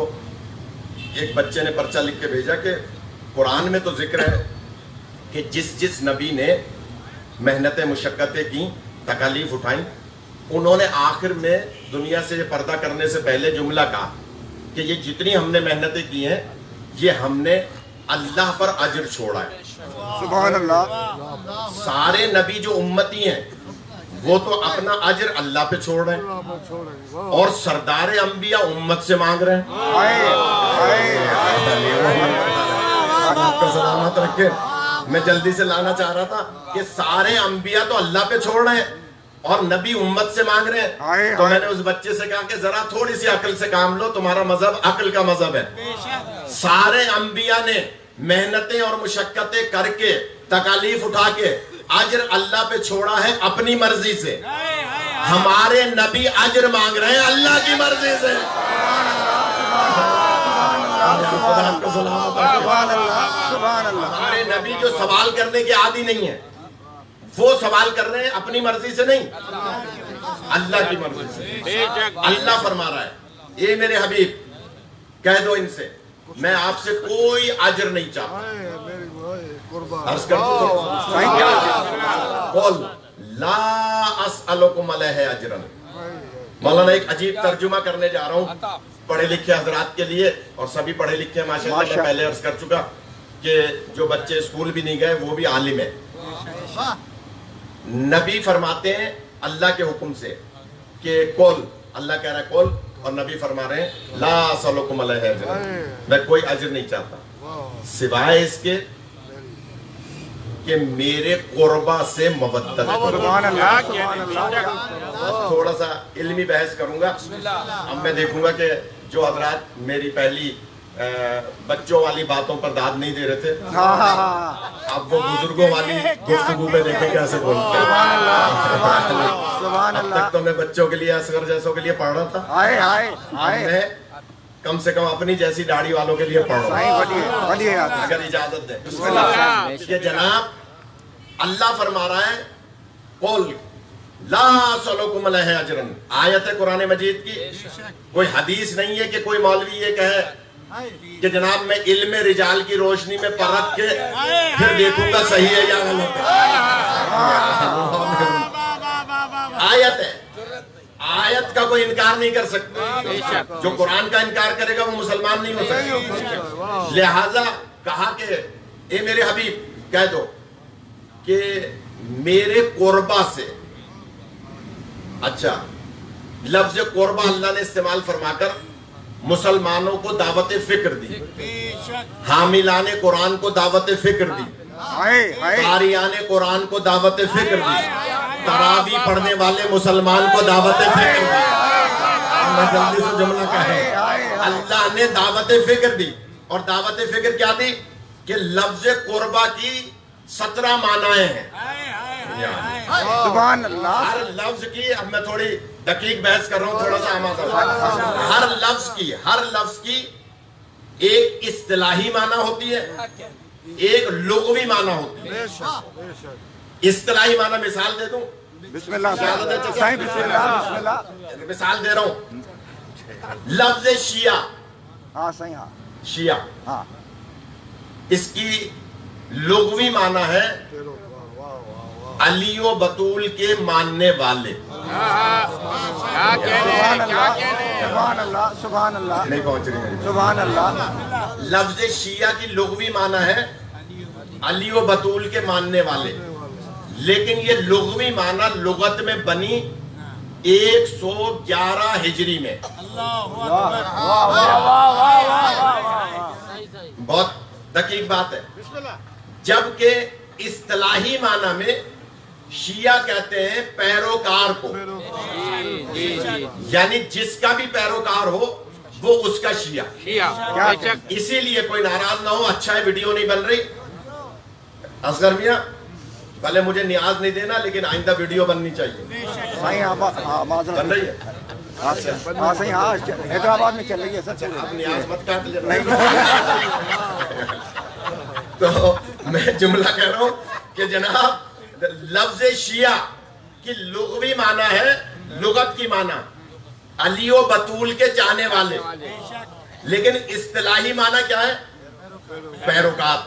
S2: ایک بچے نے پرچہ لکھ کے بھیجا کہ قرآن میں تو ذکر ہے کہ جس نبی نے محنتیں مشقتیں کی, تکالیف اٹھائیں, انہوں نے آخر میں دنیا سے یہ پردہ کرنے سے پہلے جملہ کہا کہ یہ جتنی ہم نے محنتیں کی ہیں یہ ہم نے اللہ پر اجر چھوڑا ہے.
S5: سبحان اللہ.
S2: سارے نبی جو امتی ہیں وہ تو اپنا اجر اللہ پہ چھوڑ رہے ہیں اور سردار انبیاء امت سے مانگ رہے ہیں. آپ کا سلامت رکھے. میں جلدی سے لانا چاہ رہا تھا کہ سارے انبیاء تو اللہ پہ چھوڑ رہے ہیں اور نبی امت سے مانگ رہے ہیں. تو میں نے اس بچے سے کہا کہ ذرا تھوڑی سی عقل سے کام لو, تمہارا مذہب عقل کا مذہب ہے. سارے انبیاء نے محنتیں اور مشقتیں کر کے تکالیف اٹھا کے اجر اللہ پہ چھوڑا ہے اپنی مرضی سے. ہمارے نبی اجر مانگ رہے ہیں اللہ کی مرضی سے. ہمارے نبی جو سوال کرنے کے عادی نہیں ہیں وہ سوال کر رہے ہیں اپنی مرضی سے نہیں, اللہ کی مرضی سے. اللہ فرما رہا ہے اے میرے حبیب کہہ دو ان سے میں آپ سے کوئی اجر نہیں چاہتا. عرض قل لا اسألکم علیہ اجرا. مولانا ایک عجیب ترجمہ کرنے جا رہا ہوں پڑھے لکھے حضرات کے لیے, اور سبھی پڑھے لکھے ہیں ماشاءاللہ. میں پہلے عرض کر چکا کہ جو بچے اسکول بھی نہیں گئے وہ بھی عالم ہیں. نبی فرماتے ہیں اللہ کے حکم سے کہ کول، اللہ کہہ رہا ہے کول، اور نبی فرما رہے ہیں لا اسألکم علیہ اجرا، میں کوئی اجر نہیں چاہتا سوائے اس کے کہ میرے قربا سے مودت کرو۔
S5: سبحان اللہ سبحان اللہ۔
S2: تھوڑا سا علمی بحث کروں گا، اب میں دیکھوں گا کہ جو حضرات میری پہلی بچوں والی باتوں پر داد نہیں دے رہے تھے،
S5: ہاں ہاں ہاں،
S2: اب وہ بزرگوں والی گفتگو میں دیکھیں کیسے بولتے ہیں۔
S5: سبحان اللہ سبحان اللہ سبحان
S2: اب تک
S5: اللہ۔
S2: تو میں بچوں کے لیے، اصغر جیسوں کے لیے پڑھ رہا تھا،
S5: آئے آئے
S2: اب
S5: آئے،
S2: میں کم سے کم اپنی جیسی داڑھی والوں کے لیے پڑھ رہا
S5: صحیح
S2: ہوں،
S5: بڑھیا بڑھیا آتا ہے۔
S2: اگر اجازت دیں کہ جناب اللہ فرما رہا ہے قول لا اسألکم علیہ اجرا، آیت ہے قرآن مجید کی، کوئی حدیث نہیں ہے کہ کوئی مولوی یہ کہے کہ جناب میں علم رجال کی روشنی میں پرکھ کے پھر دیکھوں گا صحیح ہے یا غلط ہے۔ آیت ہے، آیت کا کوئی انکار نہیں کر سکتا، جو قرآن کا انکار کرے گا وہ مسلمان نہیں ہو سکتا۔ لہذا کہا کہ اے میرے حبیب کہہ دو کہ میرے قربا سے، اچھا لفظ قربا اللہ نے استعمال فرما کر مسلمانوں کو دعوت فکر دی، حاملان قرآن کو دعوت فکر دی،
S5: آئے آئے،
S2: قاریان قرآن کو دعوت فکر دی، تراویح پڑھنے والے مسلمان کو دعوت فکر دی۔ میں جلدی سے جملہ کہیں، اللہ نے دعوت فکر دی، اور دعوت فکر کیا دی کہ لفظ قربا کی 17 معنی ہیں۔
S5: سبحان اللہ،
S2: ہر لفظ کی، اب میں تھوڑی دقیق بحث کر رہا ہوں، تھوڑا سا آمادہ، ہر لفظ کی ایک اصطلاحی معنی ہوتی ہے، ایک لغوی معنی ہوتی ہے۔ اصطلاحی معنی مثال دے دوں،
S5: بسم اللہ صحیح، بسم اللہ بسم اللہ،
S2: مثال دے رہا ہوں، لفظ شیعہ،
S5: ہاں صحیح، ہاں
S2: شیعہ
S5: ہاں،
S2: اس کی لغوی معنی ہے علی و بطول کے ماننے والے۔
S5: سبحان اللہ سبحان اللہ سبحان اللہ
S2: نہیں پہنچ رہی میری
S5: سبحان اللہ۔
S2: لفظ شیعہ کی لغوی معنی ہے علی و بطول کے ماننے والے، لیکن یہ لغوی معنی لغت میں بنی 111 ہجری میں، بہت دقیق بات ہے، جبکہ اصطلاحی معنی میں شیعہ کہتے ہیں پیروکار کو، یعنی جس کا بھی پیروکار ہو وہ اس کا شیعہ۔ اسی لیے کوئی ناراض نہ ہو، اچھا ہے ویڈیو نہیں بن رہی، اصغر میاں بھلے مجھے نیاز نہیں دینا لیکن آئندہ ویڈیو بننی چاہیے،
S5: صحیح،
S2: بن رہی ہے؟
S5: ہاں صحیح، ہاں حیدرآباد میں چل رہی ہے سر،
S2: اب نیاز مت کاٹ لینا۔
S5: نہیں
S2: تو میں جملہ کہہ رہا ہوں کہ جناب لفظ شیعہ کی لغوی معنی ہے، لغت کی معنی علی و بطول کے چاہنے والے، لیکن اصطلاحی معنی کیا ہے؟ پیروکار۔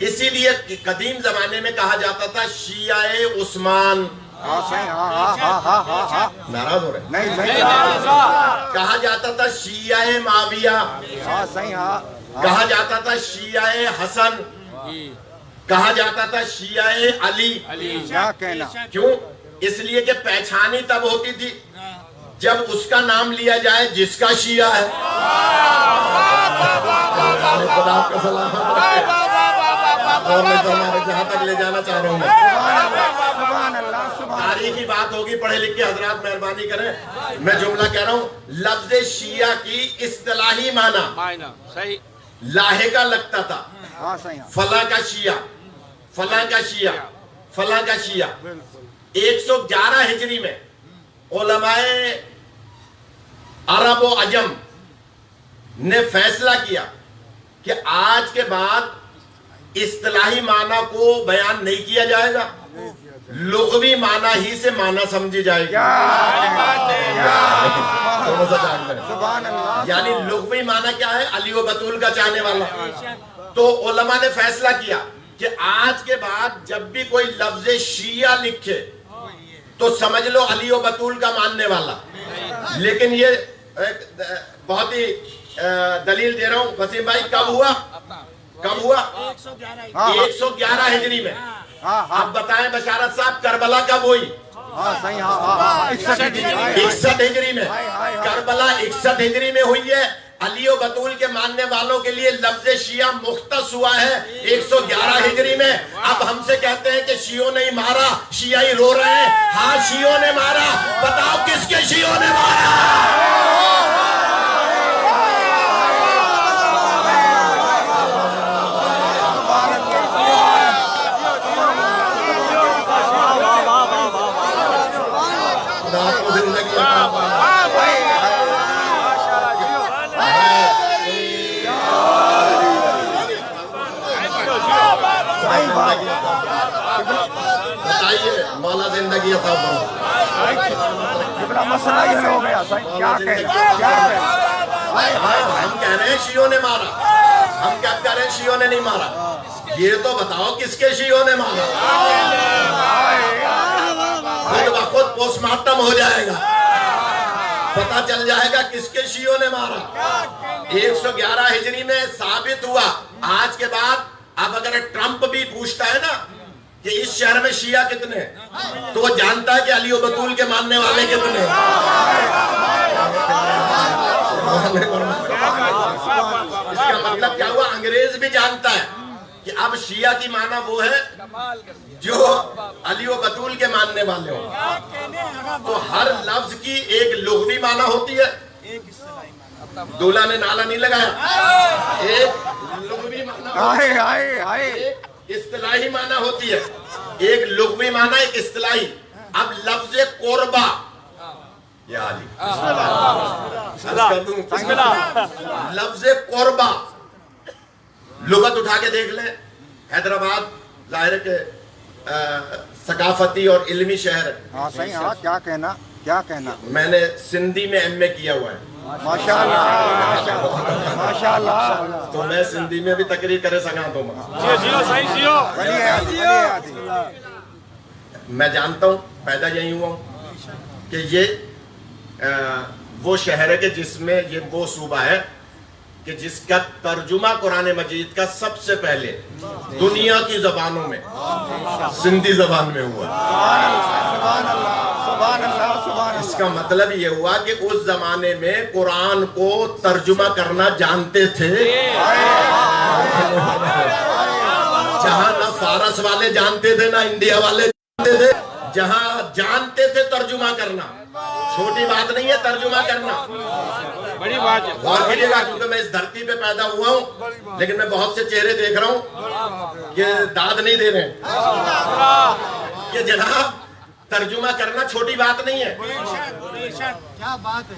S2: اسی لیے قدیم زمانے میں کہا جاتا تھا شیعہ عثمان،
S5: ہاں صحیح، ہاں ہاں ہاں ہاں ہاں ہاں،
S2: ناراض ہو رہے ہیں؟
S5: نہیں نہیں،
S2: کہا جاتا تھا شیعہ معاویہ،
S5: ہاں صحیح، ہاں
S2: کہا جاتا تھا شیعہ حسن، کہا جاتا تھا شیعہ علی۔
S5: کیا کہنا،
S2: کیوں؟ اس لیے کہ پہچانی تب ہوتی تھی جب اس کا نام لیا جائے جس کا شیعہ ہے۔ خدا آپ کا سلامت رکھے، اور میں تو ہمارے جہاں تک لے جانا چاہ رہا ہوں میں،
S5: سبحان اللہ سبحان
S2: تاریخی بات ہوگی، پڑھے لکھے حضرات مہربانی کریں، میں جملہ کہہ رہا ہوں، لفظ شیعہ کی اصطلاحی معنی لاحقہ لگتا تھا،
S5: ہاں صحیح،
S2: فلاں کا شیعہ، فلاں کا شیعہ، فلاں کا شیعہ۔ 111 ہجری میں علماء عرب و عجم نے فیصلہ کیا کہ آج کے بعد اصطلاحی معنی کو بیان نہیں کیا جائے گا، لغوی معنی ہی سے معنی سمجھی جائے گی۔
S5: سبحان اللہ،
S2: یعنی لغوی معنی کیا ہے؟ علی و بطول کا چاہنے والا۔ تو علماء نے فیصلہ کیا کہ آج کے بعد جب بھی کوئی لفظ شیعہ لکھے تو سمجھ لو علی و بطول کا ماننے والا۔ لیکن یہ بہت ہی دلیل دے رہا ہوں وسیم بھائی، کب ہوا؟ 111 ہجری میں اب بتائیں بشارت صاحب کربلا کب ہوئی؟
S5: ہاں صحیح، ہاں
S2: 61 ہجری میں کربلا 61 ہجری میں ہوئی ہے۔ علی و بطول کے ماننے والوں کے لیے لفظ شیعہ مختص ہوا ہے 111 ہجری میں۔ اب ہم سے کہتے ہیں کہ شیعوں نے ہی مارا، شیعہ ہی رو رہے ہیں۔ ہاں شیعوں نے مارا، بتاؤ کس کے شیعوں نے مارا؟ بتائیے مولا زندگی عطا فرمائے۔
S5: مسئلہ یہ ہو گیا کیا کہنا؟
S2: ہم کہہ رہے ہیں شیعوں نے مارا، ہم کیا کہہ رہے ہیں شیعوں نے نہیں مارا؟ یہ تو بتاؤ کس کے شیعوں نے مارا؟ خود بخود پوسٹ مارٹم ہو جائے گا، پتہ چل جائے گا کس کے شیعوں نے مارا۔ 111 ہجری میں ثابت ہوا۔ آج کے بعد اب اگر ٹرمپ بھی پوچھتا ہے نا کہ اس شہر میں شیعہ کتنے ہیں تو وہ جانتا ہے کہ علی و بطول کے ماننے والے کتنے ہیں۔ اس کا مطلب کیا ہوا؟ انگریز بھی جانتا ہے کہ اب شیعہ کی معنی وہ ہے جو علی و بطول کے ماننے والے ہوں۔ تو ہر لفظ کی ایک لغوی معنی ہوتی ہے، دولہ نے نالا نہیں لگایا، ایک لغوی معنی، ایک اصطلاحی معنی ہوتی ہے، ایک لغوی معنی ایک اصطلاحی۔ اب لفظ قربہ یا علی، لفظ قربہ لغت اٹھا کے دیکھ لیں۔ حیدرآباد ظاہر ہے کہ ثقافتی اور علمی شہر ہے۔
S5: ہاں صحیح، ہاں کیا کہنا، کیا کہنا؟
S2: میں نے سندھی میں ایم اے کیا ہوا ہے،
S5: ماشاءاللہ ماشاءاللہ،
S2: تو میں سندھی میں بھی تقریر کرے سکا تو میں جانتا ہوں، پیدا یہی ہوا ہوں کہ یہ وہ شہر ہے کہ جس میں یہ وہ صوبہ ہے کہ جس کا ترجمہ قرآن مجید کا سب سے پہلے دنیا کی زبانوں میں سندھی زبان میں ہوا۔ اس کا مطلب یہ ہوا کہ اس زمانے میں قرآن کو ترجمہ کرنا جانتے تھے، جہاں نہ فارس والے جانتے تھے نہ انڈیا والے جانتے تھے، جہاں جانتے تھے ترجمہ کرنا۔ چھوٹی بات نہیں ہے ترجمہ کرنا،
S3: بڑی بات ہے۔
S2: غور کیجیے گا کیونکہ میں اس دھرتی پہ پیدا ہوا ہوں، لیکن میں بہت سے چہرے دیکھ رہا ہوں کہ داد نہیں دے رہے ہیں کہ جناب ترجمہ کرنا چھوٹی بات نہیں ہے۔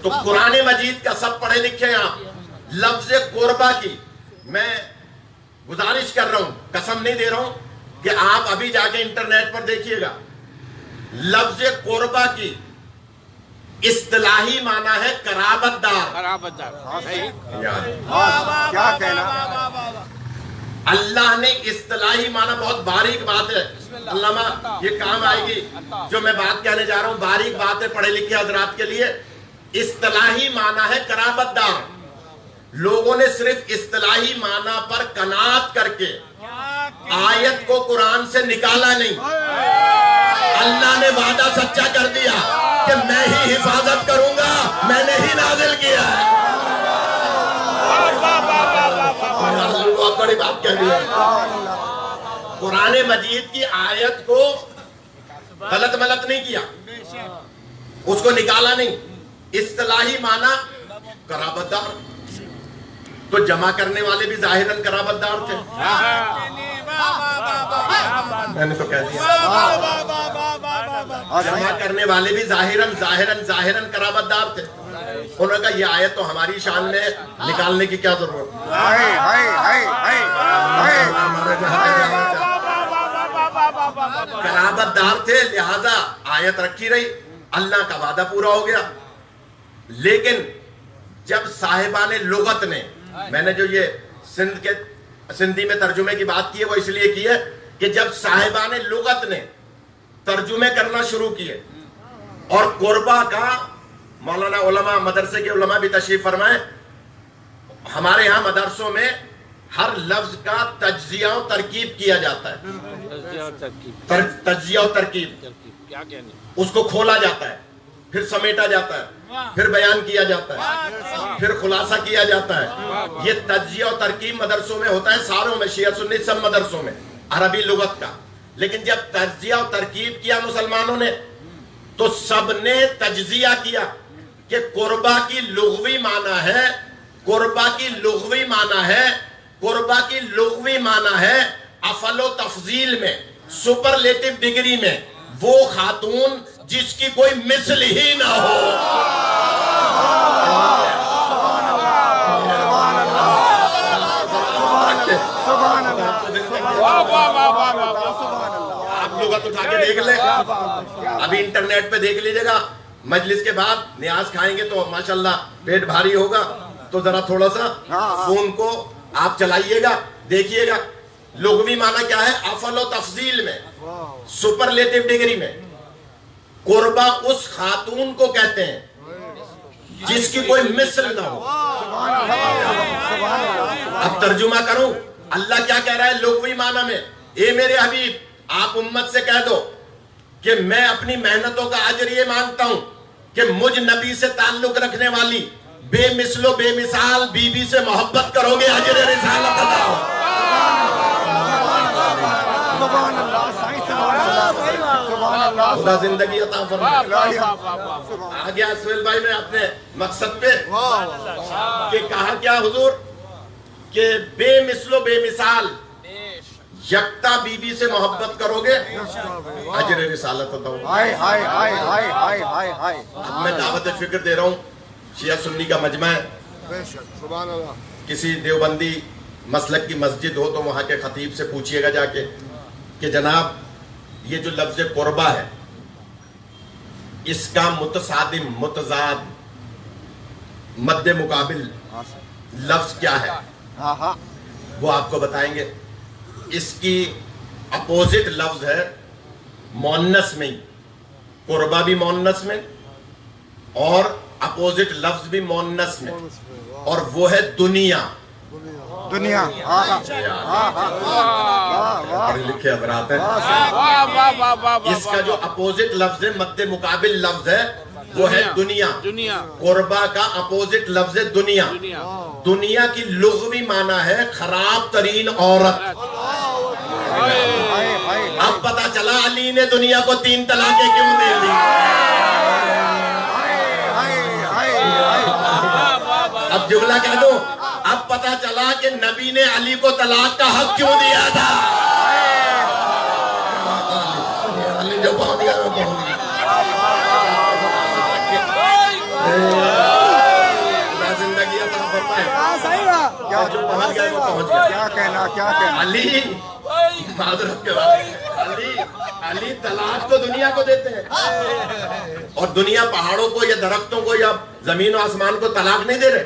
S2: تو قرآن مجید کا سب پڑھے لکھے آپ لفظ قربہ کی میں گزارش کر رہا ہوں، قسم نہیں دے رہا ہوں کہ آپ ابھی جا کے انٹرنیٹ پر دیکھیے گا، لفظ قربہ کی اصطلاحی معنی ہے قرابت دار۔
S5: کیا کہنا؟
S2: اللہ نے اصطلاحی معنی، بہت باریک بات ہے علامہ، یہ کام آئے گی جو میں بات کہنے جا رہا ہوں، باریک بات ہے پڑھے لکھے حضرات کے لیے۔ اصطلاحی معنی ہے قرابت دار۔ لوگوں نے صرف اصطلاحی معنی پر قناعت کر کے آیت کو قرآن سے نکالا نہیں۔ اللہ نے وعدہ سچا کر دیا کہ میں ہی حفاظت کروں گا، میں نے ہی نازل کیا ہے۔ بہت بڑی بات کہہ دی ہے۔ قرآن مجید کی آیت کو غلط ملت نہیں کیا، اس کو نکالا نہیں۔ اصطلاحی معنی قرابت دار، تو جمع کرنے والے بھی ظاہراً قرابت دار تھے، میں نے تو کہہ دیا، جمع کرنے والے بھی ظاہراً قرابت دار تھے۔ انہوں نے کہا یہ آیت تو ہماری شان میں نکالنے کی کیا ضرورت قرابت دار تھے، لہذا آیت رکھی رہی، اللہ کا وعدہ پورا ہو گیا۔ لیکن جب صاحبان لغت نے، میں نے جو یہ سندھی میں ترجمے کی بات کی ہے وہ اس لیے کی ہے کہ جب صاحبان لغت نے ترجمے کرنا شروع کیے اور قربہ کا، مولانا علماء مدرسے کے علماء بھی تشریف فرمائیں، ہمارے ہاں مدرسوں میں ہر لفظ کا تجزیہ و ترکیب کیا جاتا ہے. تجزیہ و ترکیب
S3: کیا کہنے
S2: اس کو کھولا جاتا ہے، پھر سمیٹا جاتا ہے، پھر بیان کیا جاتا ہے، پھر خلاصہ کیا جاتا ہے. یہ تجزیہ و ترکیب مدرسوں میں ہوتا ہے، ساروں میں، شیعہ سنی سب مدرسوں میں، عربی لغت کا. لیکن جب تجزیہ و ترکیب کیا مسلمانوں نے تو سب نے تجزیہ کیا کہ قربہ کی لغوی معنی ہے، قربہ کی لغوی معنی ہے، قربہ کی لغوی معنی ہے افعل و تفضیل میں، سپرلیٹو ڈگری میں وہ خاتون جس کی کوئی مثل ہی نہ ہو. آپ لغت اٹھا کے دیکھ لیں، ابھی انٹرنیٹ پہ دیکھ لیجئے گا. مجلس کے بعد نیاز کھائیں گے تو ماشاءاللہ پیٹ بھاری ہوگا، تو ذرا تھوڑا سا فون کو آپ چلائیے گا، دیکھیے گا لغوی معنی کیا ہے. افعل و تفضیل میں، سپرلیٹو ڈگری میں قربہ اس خاتون کو کہتے ہیں جس کی کوئی مثل نہ ہو. اب ترجمہ کروں، اللہ کیا کہہ رہا ہے لغوی معنی میں؟ اے میرے حبیب، آپ امت سے کہہ دو کہ میں اپنی محنتوں کا اجر یہ مانگتا ہوں کہ مجھ نبی سے تعلق رکھنے والی بے مثل و بے مثال بی بی سے محبت کرو گے، اجر رسالت ادا ہو. خدا زندگی عطا فرمائے. آ گیا سہیل بھائی نے اپنے مقصد پہ کہ کہا کیا حضور کہ بے مثل و بے مثال یکتا بی بی سے محبت کرو گے، اجر رسالت عطا ہو. اب میں دعوت فکر دے رہا ہوں، شیعہ سنی کا مجمع ہے، کسی دیوبندی مسلک کی مسجد ہو تو وہاں کے خطیب سے پوچھئے گا جا کے کہ جناب یہ جو لفظ قربہ ہے اس کا متصادم متضاد مد مقابل لفظ کیا ہے، وہ آپ کو بتائیں گے. اس کی اپوزٹ لفظ ہے مؤنث میں، قربہ بھی مؤنث میں اور اپوزٹ لفظ بھی مؤنث میں، اور وہ ہے دنیا.
S5: دنیا
S2: پڑھے لکھے حضرات ہیں. اس کا جو اپوزٹ لفظ ہے، مد مقابل لفظ ہے، وہ ہے دنیا. قربہ کا اپوزٹ لفظ ہے دنیا. دنیا کی لغوی معنی ہے خراب ترین عورت. اب پتا چلا علی نے دنیا کو 3 طلاقیں کیوں دے دی. اب جملہ کہہ دوں، اب پتا چلا کہ نبی نے علی کو طلاق کا حق کیوں دیا تھا. علی جو پہنچ گیا وہ پہنچ گیا. زندگی عطا فرمائے. جو پہنچ گیا وہ پہنچ گیا.
S5: کیا کہنا کیا کہنا.
S2: علی معذرت کے بعد علی طلاق تو دنیا کو دیتے ہیں، اور دنیا پہاڑوں کو یا درختوں کو یا زمین و آسمان کو طلاق نہیں دے رہے.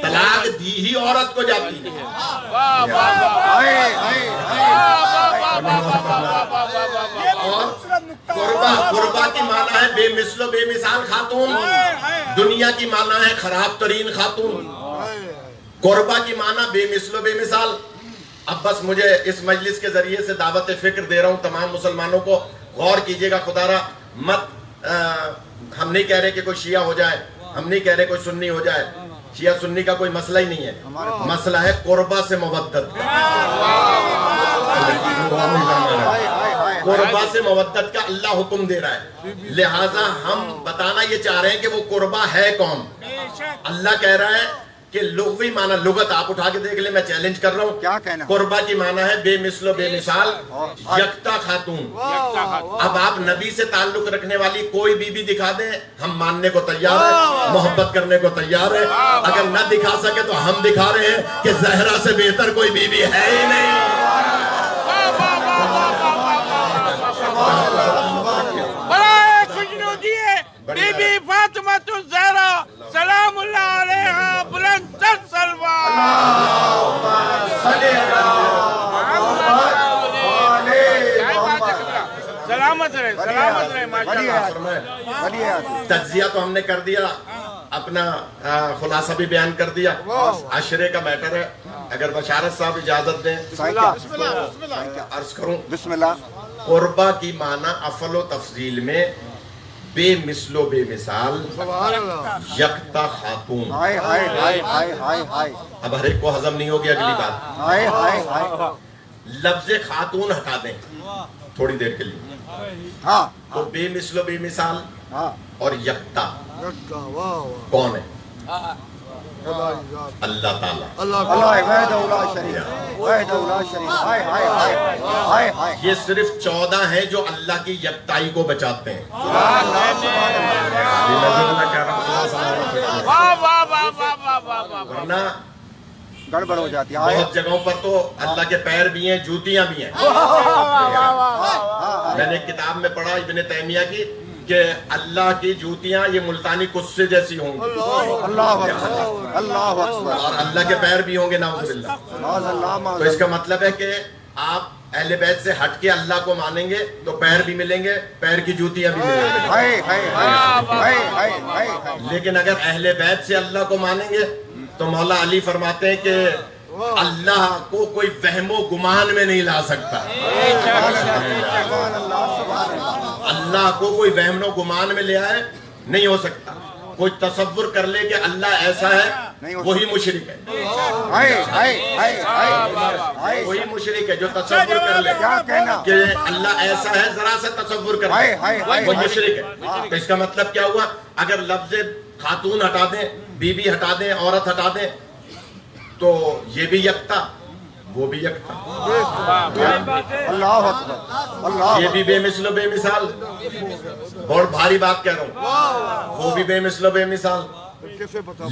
S2: طلاق دی ہی عورت کو جاتی ہے. اور قربہ کی معنی ہے بے مثل و بے مثال خاتون. دنیا کی معنی ہے خراب ترین خاتون. قربہ کی معنی بے مثل و بے مثال. اب بس مجھے اس مجلس کے ذریعے سے دعوت فکر دے رہا ہوں تمام مسلمانوں کو، غور کیجئے گا. خدا را مت ہم نہیں کہہ رہے کہ کوئی شیعہ ہو جائے، ہم نہیں کہہ رہے کوئی سنی ہو جائے. شیعہ سنی کا کوئی مسئلہ ہی نہیں ہے، مسئلہ ہے قربہ سے مودت کا. قربہ سے مودت کا اللہ حکم دے رہا ہے. لہٰذا ہم بتانا یہ چاہ رہے ہیں کہ وہ قربہ ہے کون. اللہ کہہ رہا ہے کہ لغوی معنی، لغت آپ اٹھا کے دیکھ لیں، میں چیلنج کر رہا ہوں.
S5: کیا کہنا؟
S2: قربہ کی معنی ہے بے مثل و بے مثال یکتا خاتون. اب آپ نبی سے تعلق رکھنے والی کوئی بی بی دکھا دیں، ہم ماننے کو تیار ہیں، محبت کرنے کو تیار ہیں. اگر نہ دکھا سکے تو ہم دکھا رہے ہیں کہ زہرا سے بہتر کوئی بی بی ہے ہی نہیں.
S3: بی بی فاطمہ الزہرا سلام اللہ علیہا بلند تر سلوات. سلامت رہے، سلامت رہے.
S2: تجزیہ تو ہم نے کر دیا، اپنا خلاصہ بھی بیان کر دیا. عشرے کا میٹر ہے، اگر بشارت صاحب اجازت دیں عرض کروں.
S5: بسم اللہ.
S2: قربہ کی معنی افل و تفضیل میں بے مثل و بے مثال یکتا خاتون.
S5: ہائے ہائے ہائے ہائے ہائے ہائے
S2: اب ہر ایک کو ہضم نہیں ہوگی اگلی بات.
S5: ہائے ہائے ہائے.
S2: لفظ خاتون ہٹا دیں تھوڑی دیر کے لیے.
S5: ہاں
S2: تو بے مثل و بے مثال
S5: ہاں
S2: اور یکتا کون ہے؟ اللہ تعالیٰ.
S5: اللہ وحدہ لا شریک وحدہ لا شریک. ہائے ہائے ہائے ہائے ہائے.
S2: یہ صرف 14 ہیں جو اللہ کی یکتائی کو بچاتے ہیں.
S3: واہ واہ واہ واہ واہ واہ واہ.
S2: ورنہ
S5: گڑبڑ ہو جاتی ہے.
S2: بہت جگہوں پر تو اللہ کے پیر بھی ہیں جوتیاں بھی ہیں. میں نے ایک کتاب میں پڑھا ابن تیمیہ کی کہ اللہ کی جوتیاں یہ ملتانی قصے جیسی ہوں گی.
S5: اللہ اکبر اللہ اکبر.
S2: اور اللہ کے پیر بھی ہوں گے نعوذ باللہ.
S5: معاذ اللہ معاذ
S2: تو اس کا مطلب ہے کہ آپ اہل بیت سے ہٹ کے اللہ کو مانیں گے تو پیر بھی ملیں گے, پیر کی جوتیاں بھی ملیں گے.
S5: ہائے ہائے ہائے ہائے ہائے.
S2: لیکن اگر اہل بیت سے اللہ کو مانیں گے تو مولا علی فرماتے ہیں کہ اللہ کو کوئی وہم و گمان میں نہیں لا سکتا. اللہ کو کوئی وہم و گمان میں لے آئے نہیں ہو سکتا. کوئی تصور کر لے کہ اللہ ایسا ہے وہی مشرک ہے.
S5: ہائے ہائے ہائے ہائے.
S2: وہی مشرک ہے جو تصور کر لے
S5: کیا کہنا
S2: کہ اللہ ایسا ہے ذرا سے تصور کر لے وہ مشرک ہے. تو اس کا مطلب کیا ہوا؟ اگر لفظ خاتون ہٹا دیں, بی بی ہٹا دیں, عورت ہٹا دیں تو یہ بھی یکتا وہ بھی یکتا.
S5: اللہ اکبر اللہ.
S2: یہ بھی بے مثل و بے مثال. بہت بھاری بات کہہ رہا ہوں. وہ بھی بے مثل و بے مثال.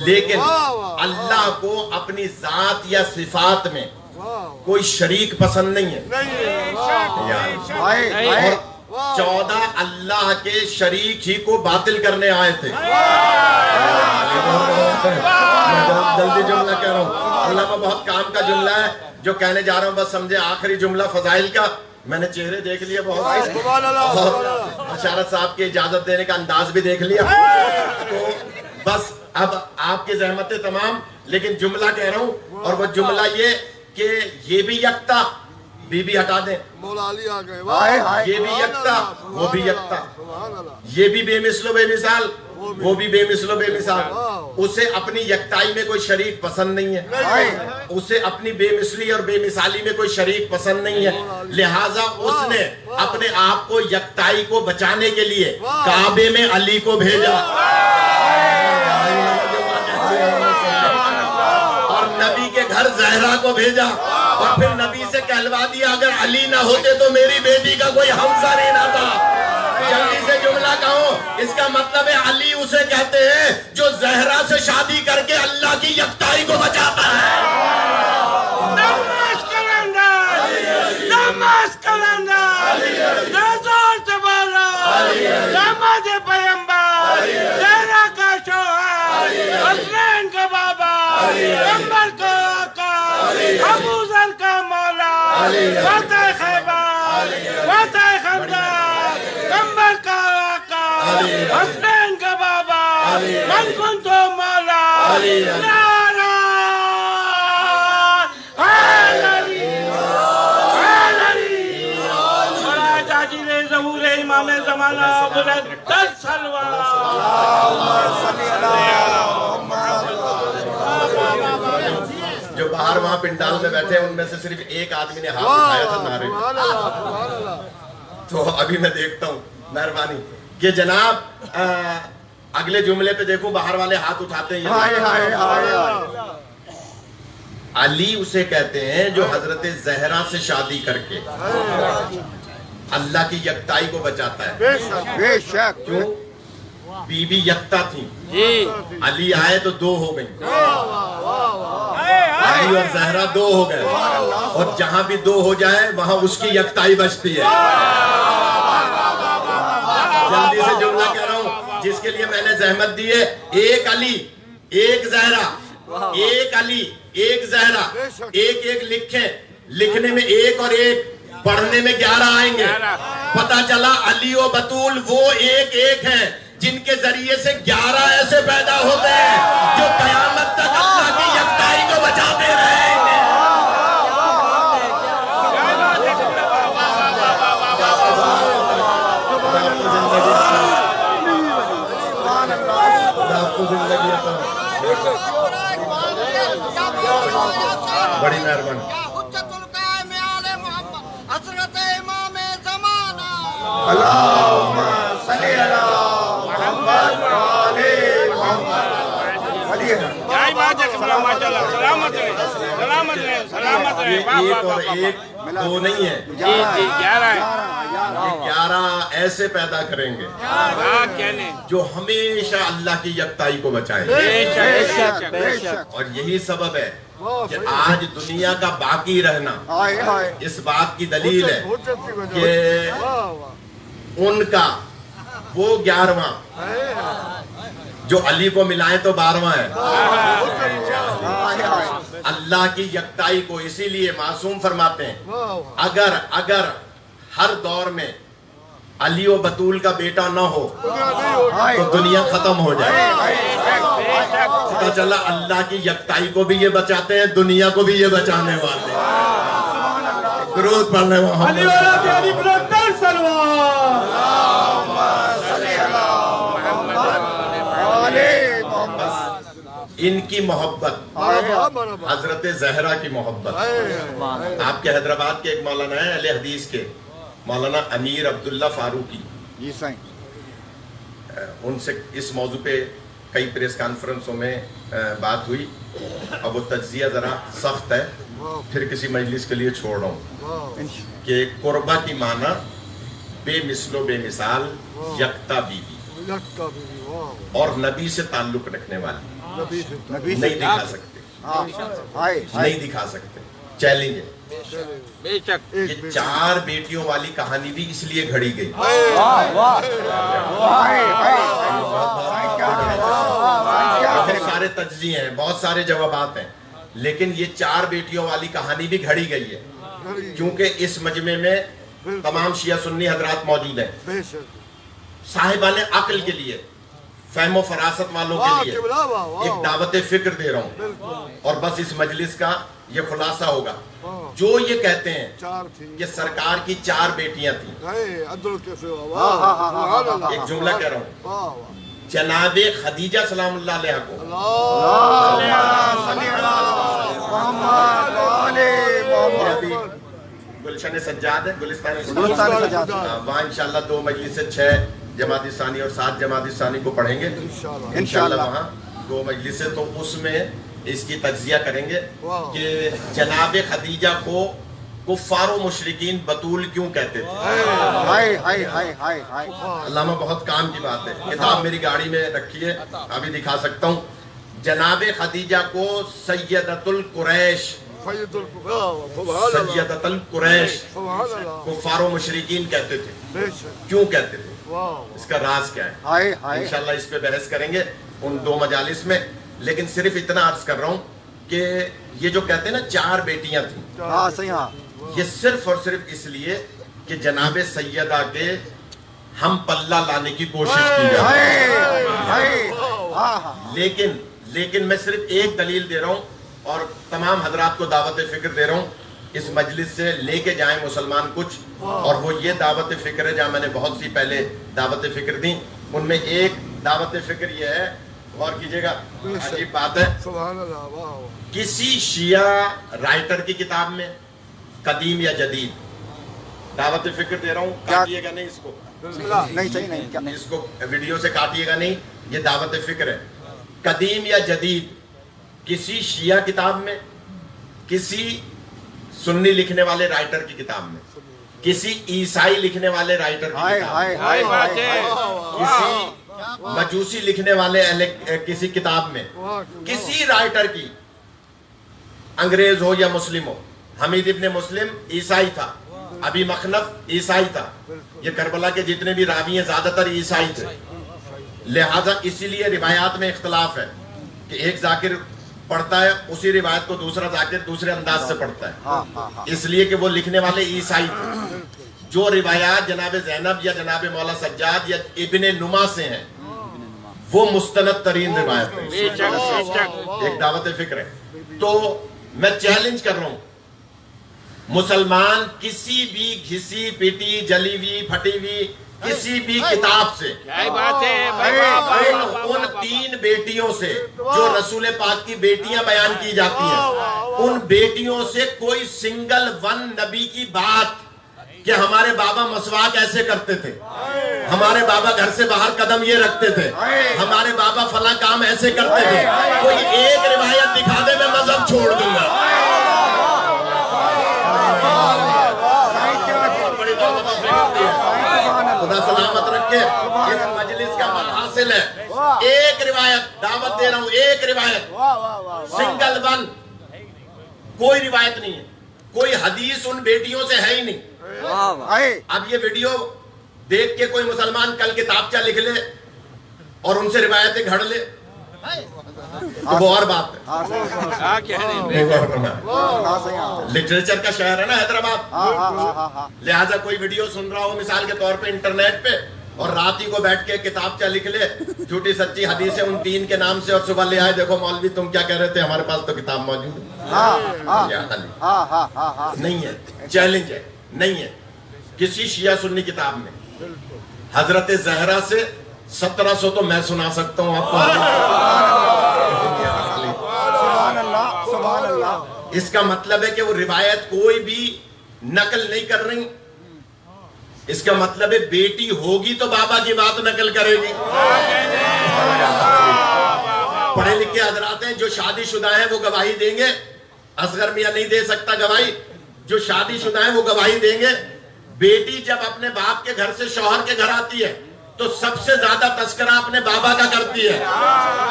S2: لیکن اللہ کو اپنی ذات یا صفات میں کوئی شریک پسند نہیں ہے. اور 14 اللہ کے شریک ہی کو باطل کرنے آئے تھے. جلدی جملہ کہہ رہا ہوں. اللہ میں بہت کام کا جملہ ہے جو کہنے جا رہا ہوں, بس سمجھے آخری جملہ فضائل کا. میں نے چہرے دیکھ لیا بہت, بشارت صاحب کی اجازت دینے کا انداز بھی دیکھ لیا, تو بس اب آپ کی زحمتیں تمام. لیکن جملہ کہہ رہا ہوں, اور وہ جملہ یہ کہ یہ بھی یکتا, بی بی ہٹا دیں, یہ بھی یکتا وہ بھی یکتا. یہ بھی بے مثل و بے مثال وہ بھی بے مثل و بے مثال. اسے اپنی یکتائی میں کوئی شریک پسند نہیں ہے. اسے اپنی بے مثلی اور بے مثالی میں کوئی شریک پسند نہیں ہے. لہٰذا اس نے اپنے آپ کو یکتائی کو بچانے کے لیے کعبے میں علی کو بھیجا اور نبی کے گھر زہرا کو بھیجا, اور پھر نبی سے کہلوا دیا اگر علی نہ ہوتے تو میری بیٹی کا کوئی ہمسا نہیں نہ تھا. جلدی سے جملہ کہو. اس کا مطلب ہے علی اسے کہتے ہیں جو زہرا سے شادی کر کے اللہ کی یکتائی کو بچاتا ہے.
S3: نماز کلندر نماز کلندر نظر سے بالا نماز پیمبر زہرا کا شوہر حسنین کا بابا پیمبر کا آقا ابو ذر کا مولا فتح خیبر فتح خندق پیمبر کا آقا حسنین کا بابا من کنتو مولا نارا امام زمانہ بلند سلوان.
S2: جو باہر وہاں پنڈال میں بیٹھے ان میں سے صرف ایک آدمی نے ہاتھ اٹھایا تھا نعرے. تو ابھی میں دیکھتا ہوں مہربانی کہ جناب اگلے جملے پہ دیکھوں باہر والے ہاتھ اٹھاتے ہیں. علی اسے کہتے ہیں جو حضرت زہرا سے شادی کر کے اللہ کی یکتائی کو بچاتا ہے.
S5: بے شک.
S2: کیوں؟ بی بی یکتا تھی, علی آئے تو 2 ہو گئی, علی اور زہرا 2 ہو گئے, اور جہاں بھی 2 ہو جائے وہاں اس کی یکتائی بچتی ہے. جلدی سے جملہ کہہ رہا ہوں جس کے لیے میں نے زحمت دی ہے. ایک علی ایک زہرا, ایک علی ایک زہرا, ایک ایک لکھیں, لکھنے میں ایک اور ایک, پڑھنے میں 11 آئیں گے. پتا چلا علی و بطول وہ ایک ایک ہیں جن کے ذریعے سے 11 ایسے پیدا ہوتے ہیں جو قیامت تک اللہ کی یکتائی کو بچاتے رہیں گے. تو زندگی تو بڑی مہربانی.
S4: حجت القائم آل محمد حضرت امام زمانہ.
S5: اللهم صل على محمد وعلى محمد.
S3: جائے بات ہے قبلہ ماشاءاللہ. سلامت رہے سلامت رہے سلامت رہے.
S2: ایک اور ایک دو نہیں ہے،
S3: جی جی 11 ہے.
S2: 11 ایسے پیدا کریں گے
S3: ہاں کہنے
S2: جو ہمیشہ اللہ کی یکتائی کو بچائیں گے.
S3: بے شک بے شک.
S2: اور یہی سبب ہے کہ آج دنیا کا باقی رہنا
S5: ہائے ہائے
S2: اس بات کی دلیل ہے کہ ان کا وہ 11واں جو علی کو ملائے تو 12واں ہے. اللہ کی یکتائی کو اسی لیے معصوم فرماتے ہیں اگر ہر دور میں علی و بطول کا بیٹا نہ ہو تو دنیا ختم ہو جائے. پتہ چلا اللہ کی یکتائی کو بھی یہ بچاتے ہیں، دنیا کو بھی یہ بچانے والے ہیں. درود پڑھنے محمد. ان کی محبت حضرت زہرا کی محبت. آپ کے حیدرآباد کے ایک مولانا ہیں اہل حدیث کے، مولانا امیر عبداللہ فاروقی.
S5: جی سائیں.
S2: ان سے اس موضوع پہ کئی پریس کانفرنسوں میں بات ہوئی. اب وہ تجزیہ ذرا سخت ہے، پھر کسی مجلس کے لیے چھوڑ رہا ہوں کہ قربہ کی معنی بے مثل و بے مثال یکتا بیوی اور نبی سے تعلق رکھنے والی.
S5: نبی
S2: نہیں دکھا سکتے،
S5: ہائے
S2: نہیں دکھا سکتے. چیلنج ہے.
S3: بے شک.
S2: یہ 4 بیٹیوں والی کہانی بھی اس لیے گھڑی گئی. بہت سارے تجزیے ہیں، بہت سارے جوابات ہیں، لیکن یہ 4 بیٹیوں والی کہانی بھی گھڑی گئی ہے کیونکہ اس مجمع میں تمام شیعہ سنی حضرات موجود ہیں. صاحبان عقل کے لیے، فہم و فراست والوں کے لیے ایک دعوت فکر دے رہا ہوں، اور بس اس مجلس کا یہ خلاصہ ہوگا. جو یہ کہتے ہیں کہ سرکار کی 4 بیٹیاں تھیں، ایک جملہ کہہ رہا ہوں، جناب خدیجہ سلام اللہ علیہ کو گلشن سجاد ہے، گلستان سجاد، وہاں انشاءاللہ 2 مجلس سے 6 جماعت ثانی اور 7 جماعت ثانی کو پڑھیں گے انشاءاللہ. وہاں 2 مجلس سے، تو اس میں اس کی تجزیہ کریں گے کہ جناب خدیجہ کو کفار و مشرکین بطول کیوں کہتے تھے. علامہ بہت کام کی بات ہے، کتاب میری گاڑی میں رکھی ہے، ابھی دکھا سکتا ہوں. جناب خدیجہ کو سیدۃ القریش کفار و مشرکین کہتے تھے. کیوں کہتے تھے؟ اس کا راز کیا ہے؟ انشاءاللہ اس پہ بحث کریں گے ان 2 مجالس میں. لیکن صرف اتنا عرض کر رہا ہوں کہ یہ جو کہتے ہیں نا 4 بیٹیاں تھیں، یہ صرف اور صرف اس لیے کہ جناب سیدہ کے ہم پلہ لانے کی کوشش کی جائے. لیکن میں صرف ایک دلیل دے رہا ہوں اور تمام حضرات کو دعوت فکر دے رہا ہوں، اس مجلس سے لے کے جائیں مسلمان کچھ. اور وہ یہ دعوت فکر ہے جہاں میں نے بہت سی پہلے دعوت فکر دی، ان میں ایک دعوت فکر یہ ہے، اور کیجئے گا، عجیب بات ہے، کسی شیعہ رائٹر کی کتاب میں قدیم یا جدید، دعوت فکر دے رہا ہوں، کاٹیے گا نہیں اس کو، اس کو ویڈیو سے کاٹیے گا نہیں، یہ دعوت فکر ہے. قدیم یا جدید کسی شیعہ کتاب میں، کسی سنی لکھنے والے رائٹر کی کتاب میں، کسی عیسائی لکھنے والے رائٹر کی کتاب میں، کسی مجوسی لکھنے والے کسی کتاب میں، کسی رائٹر کی، انگریز ہو یا مسلم ہو. حمید ابن مسلم عیسائی تھا، ابی مخنف عیسائی تھا، یہ کربلا کے جتنے بھی راوی ہیں زیادہ تر عیسائی تھے. لہٰذا اسی لیے روایات میں اختلاف ہے کہ ایک ذاکر پڑھتا ہے اسی روایت کو دوسرا ذاکر دوسرے انداز سے پڑھتا ہے، اس لیے کہ وہ لکھنے والے عیسائی تھے. جو روایات جناب زینب یا جناب مولا سجاد یا ابن نما سے ہیں وہ مستند ترین روایت ہیں. ایک دعوت فکر ہے. تو میں چیلنج کر رہا ہوں مسلمان کسی بھی گھسی پیٹی جلی ہوئی پھٹی ہوئی کسی بھی کتاب سے ان 3 بیٹیوں سے جو رسول پاک کی بیٹیاں بیان کی جاتی ہیں ان بیٹیوں سے کوئی سنگل ون نبی کی بات کہ ہمارے بابا مسواک ایسے کرتے تھے، ہمارے بابا گھر سے باہر قدم یہ رکھتے تھے، ہمارے بابا فلاں کام ایسے کرتے تھے، کوئی ایک روایت دکھا دے میں مذہب چھوڑ دوں گا۔ خدا سلامت رکھے، اس مجلس کا حاصل ہے ایک روایت، دعوت دے رہا ہوں ایک روایت، سنگل ون، کوئی روایت نہیں ہے، کوئی حدیث ان بیٹیوں سے ہے ہی نہیں۔ اب یہ ویڈیو دیکھ کے کوئی مسلمان کل کتابچہ لکھ لے اور ان سے روایتیں گھڑ لے تو وہ اور بات ہے، لٹریچر کا شہر ہے نا حیدرآباد، لہٰذا کوئی ویڈیو سن رہا ہو مثال کے طور پہ انٹرنیٹ پہ اور رات ہی کو بیٹھ کے کتابچہ لکھ لے جھوٹی سچی حدیثیں ان 3 کے نام سے اور صبح لے آئے دیکھو مولوی تم کیا کہہ رہے تھے، ہمارے پاس تو کتاب موجود ہے، نہیں ہے، چیلنج ہے، نہیں ہے کسی شیعہ سنی کتاب میں۔ حضرت زہرا سے 1700 تو میں سنا سکتا ہوں آپ کو،
S5: سبحان اللہ۔
S2: اس کا مطلب ہے کہ وہ روایت کوئی بھی نقل نہیں کر رہی، اس کا مطلب ہے بیٹی ہوگی تو بابا کی بات نقل کرے گی۔ پڑھے لکھے حضرات ہیں جو شادی شدہ ہیں وہ گواہی دیں گے، اصغر میاں نہیں دے سکتا گواہی، جو شادی شدہ ہیں وہ گواہی دیں گے۔ بیٹی جب اپنے باپ کے گھر سے شوہر کے گھر آتی ہے تو سب سے زیادہ تذکرہ اپنے بابا کا کرتی ہے۔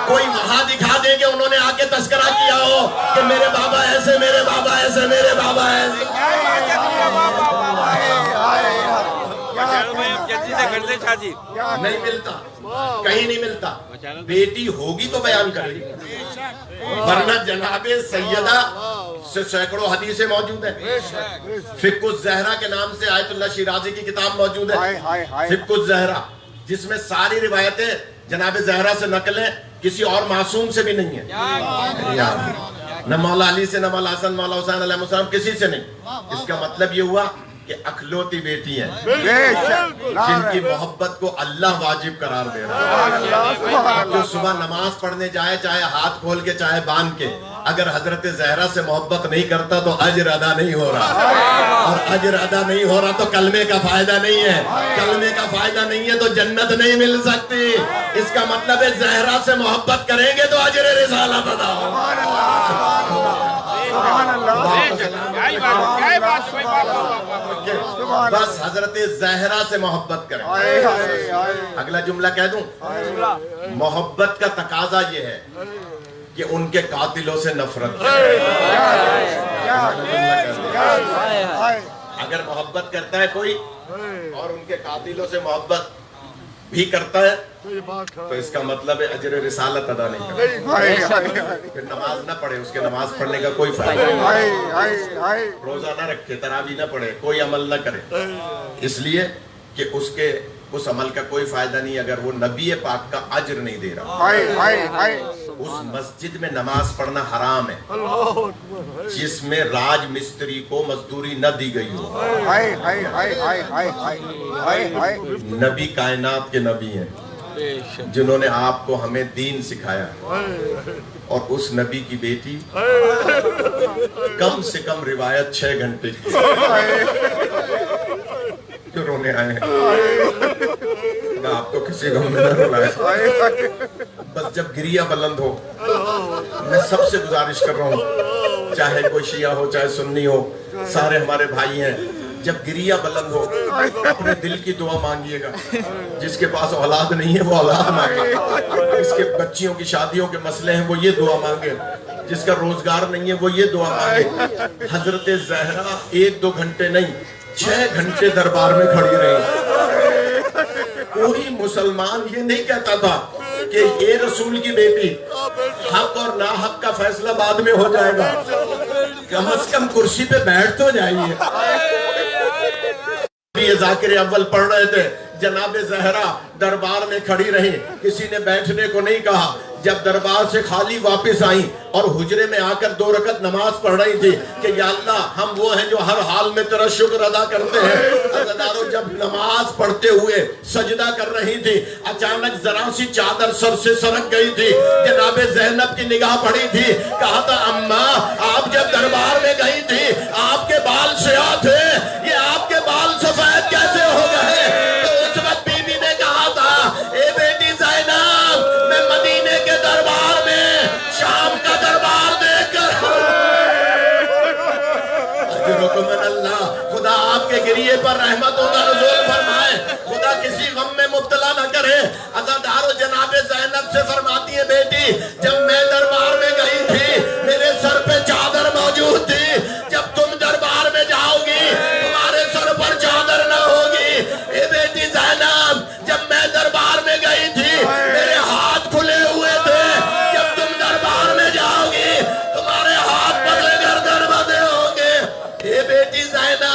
S2: کوئی وہاں دکھا دے کہ انہوں نے آ کے تذکرہ کیا ہو کہ میرے بابا ایسے، میرے بابا ایسے، میرے بابا ایسے، نہیں ملتا، کہیں نہیں ملتا۔ بیٹی ہوگی تو بیان کرے گی، ورنہ جناب سیدہ سے سینکڑوں حدیثیں موجود ہیں۔ فقہ الزہرا کے نام سے آیت اللہ شیرازی کی کتاب موجود ہے، فقہ الزہرا، جس میں ساری روایتیں جناب زہرا سے نقل ہیں، کسی اور معصوم سے بھی نہیں ہے، نہ مولا علی سے، نہ مولا حسن، مولا حسین علیہ السلام، کسی سے نہیں۔ اس کا مطلب یہ ہوا کہ اکھلوتی بیٹی ہیں جن کی محبت کو اللہ واجب قرار دے رہا ہے، جو صبح نماز پڑھنے جائے چاہے ہاتھ کھول کے چاہے باندھ کے، اگر حضرت زہرا سے محبت نہیں کرتا تو اجر ادا نہیں ہو رہا، اور اجر ادا نہیں ہو رہا تو کلمے کا فائدہ نہیں ہے، کلمے کا فائدہ نہیں ہے تو جنت نہیں مل سکتی۔ اس کا مطلب ہے زہرا سے محبت کریں گے تو اجر رسالت ادا بس حضرت زہرا سے محبت کریں۔ اگلا جملہ کہہ دوں، محبت کا تقاضا یہ ہے کہ ان کے قاتلوں سے نفرت کریں۔ اگر محبت کرتا ہے کوئی اور ان کے قاتلوں سے محبت بھی کرتا ہے تو اس کا مطلب ہے اجر رسالت ادا نہیں کرتا، پھر نماز نہ پڑھے، اس کے نماز پڑھنے کا کوئی فائدہ نہیں، روزہ نہ رکھے، تراویح نہ پڑھے، کوئی عمل نہ کرے، اس لیے کہ اس عمل کا کوئی فائدہ نہیں اگر وہ نبی پاک کا اجر نہیں دے رہا۔ اس مسجد میں نماز پڑھنا حرام ہے جس میں راج مستری کو مزدوری نہ دی گئی ہو۔ نبی کائنات کے نبی ہیں جنہوں نے آپ کو ہمیں دین سکھایا، اور اس نبی کی بیٹی کم سے کم روایت 6 گھنٹے کی، جو رونے آئے ہیں آپ کو کسی غم میں نہ رلائے، بس جب گریہ بلند ہو، میں سب سے گزارش کر رہا ہوں، چاہے کوئی شیعہ ہو چاہے سنی ہو، سارے ہمارے بھائی ہیں، جب گریہ بلند ہو اپنے دل کی دعا مانگیے گا۔ جس کے پاس اولاد نہیں ہے وہ اولاد مانگے، جس کے بچیوں کی شادیوں کے مسئلے ہیں وہ یہ دعا مانگے، جس کا روزگار نہیں ہے وہ یہ دعا مانگے۔ حضرت زہرا 1-2 گھنٹے نہیں 6 گھنٹے دربار میں کھڑی رہی۔ کوئی مسلمان یہ نہیں کہتا تھا کہ یہ رسول کی بیٹی، حق اور ناحق کا فیصلہ بعد میں ہو جائے گا، کم از کم کرسی پہ بیٹھ تو جائیے۔ یہ ذاکر اول پڑھ رہے تھے، جناب زہرا دربار میں کھڑی رہی، کسی نے بیٹھنے کو نہیں کہا، جب دربار سے خالی واپس آئیں اور حجرے میں آ کر 2 رکعت نماز پڑھ رہی تھی کہ یا اللہ ہم وہ ہیں جو ہر حال میں تیرا شکر ادا کرتے ہیں. عزیزانو جب نماز پڑھتے ہوئے سجدہ کر رہی تھی اچانک ذرا سی چادر سر سے سرک گئی تھی. جناب زینب کی نگاہ پڑی تھی, کہا تھا اماں آپ جب دربار میں گئی تھی آپ کے بال سیاہ تھے, یہ آپ کے بال سفید کیسے ہو گئے؟ تو اس وقت بی بی نے کہا تھا اے بیٹی زینب میں مدینے کے دربار میں شام کا دربار دیکھ کر اجرکم من اللہ, خدا آپ کے گریے پر رحمتوں کا نزول فرمائے, خدا کسی غم میں مبتلا نہ کرے. عزادارو جناب زینب سے فرماتی ہے بیٹی جب میں دربار میں گئی تھی میرے سر پہ چادر موجود تھی, جب تم دربار میں جاؤ گی تمہارے سر پر چادر نہ ہوگی. اے بیٹی زینب جب میں دربار میں گئی تھی میرے ہاتھ کھلے ہوئے تھے, جب تم دربار میں جاؤ گی تمہارے ہاتھ پسے گردن بندھے ہوں گے. اے بیٹی زینب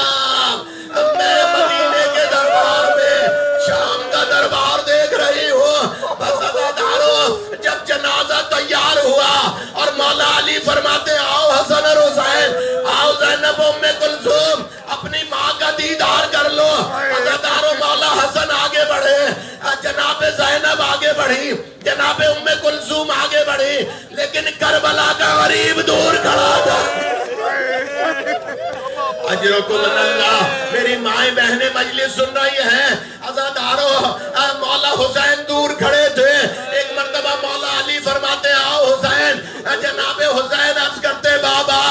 S2: میں مدینے کے دربار میں شام کا دربار دیکھ رہی ہوں. بس عزادارو جب جنازہ تیار ہوا اور مولا علی فرماتے آؤ حسن اور حسین, آؤ زینب ام کلثوم اپنی ماں کا دیدار کر لو. عزادارو مولا حسن آگے بڑھے, جناب زینب آگے بڑھی, جناب ام کلثوم آگے بڑھی, لیکن کربلا کا غریب دور کھڑا تھا. اجرکم من اللہ, میری مائیں بہنیں مجلس سن رہی ہیں. عزادارو مولا حسین دور کھڑے تھے. ایک مرتبہ مولا علی فرماتے آؤ حسین, جناب حسین عرض کرتے بابا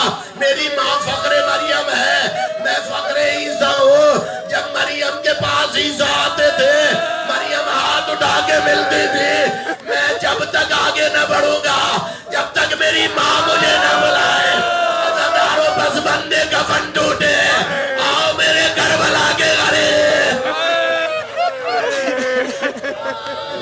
S2: میری ماں فخر مریم ہے, میں فخر عیسیٰ ہوں. جب مریم کے پاس عیسیٰ آتے تھے مریم ہاتھ اٹھا کے ملتی تھی, میں جب تک آگے نہ بڑھوں گا جب تک میری ماں مجھے نہ بلائے. عزادارو بس بندے کفن ٹوٹے, آؤ میرے کربلا کے غریب.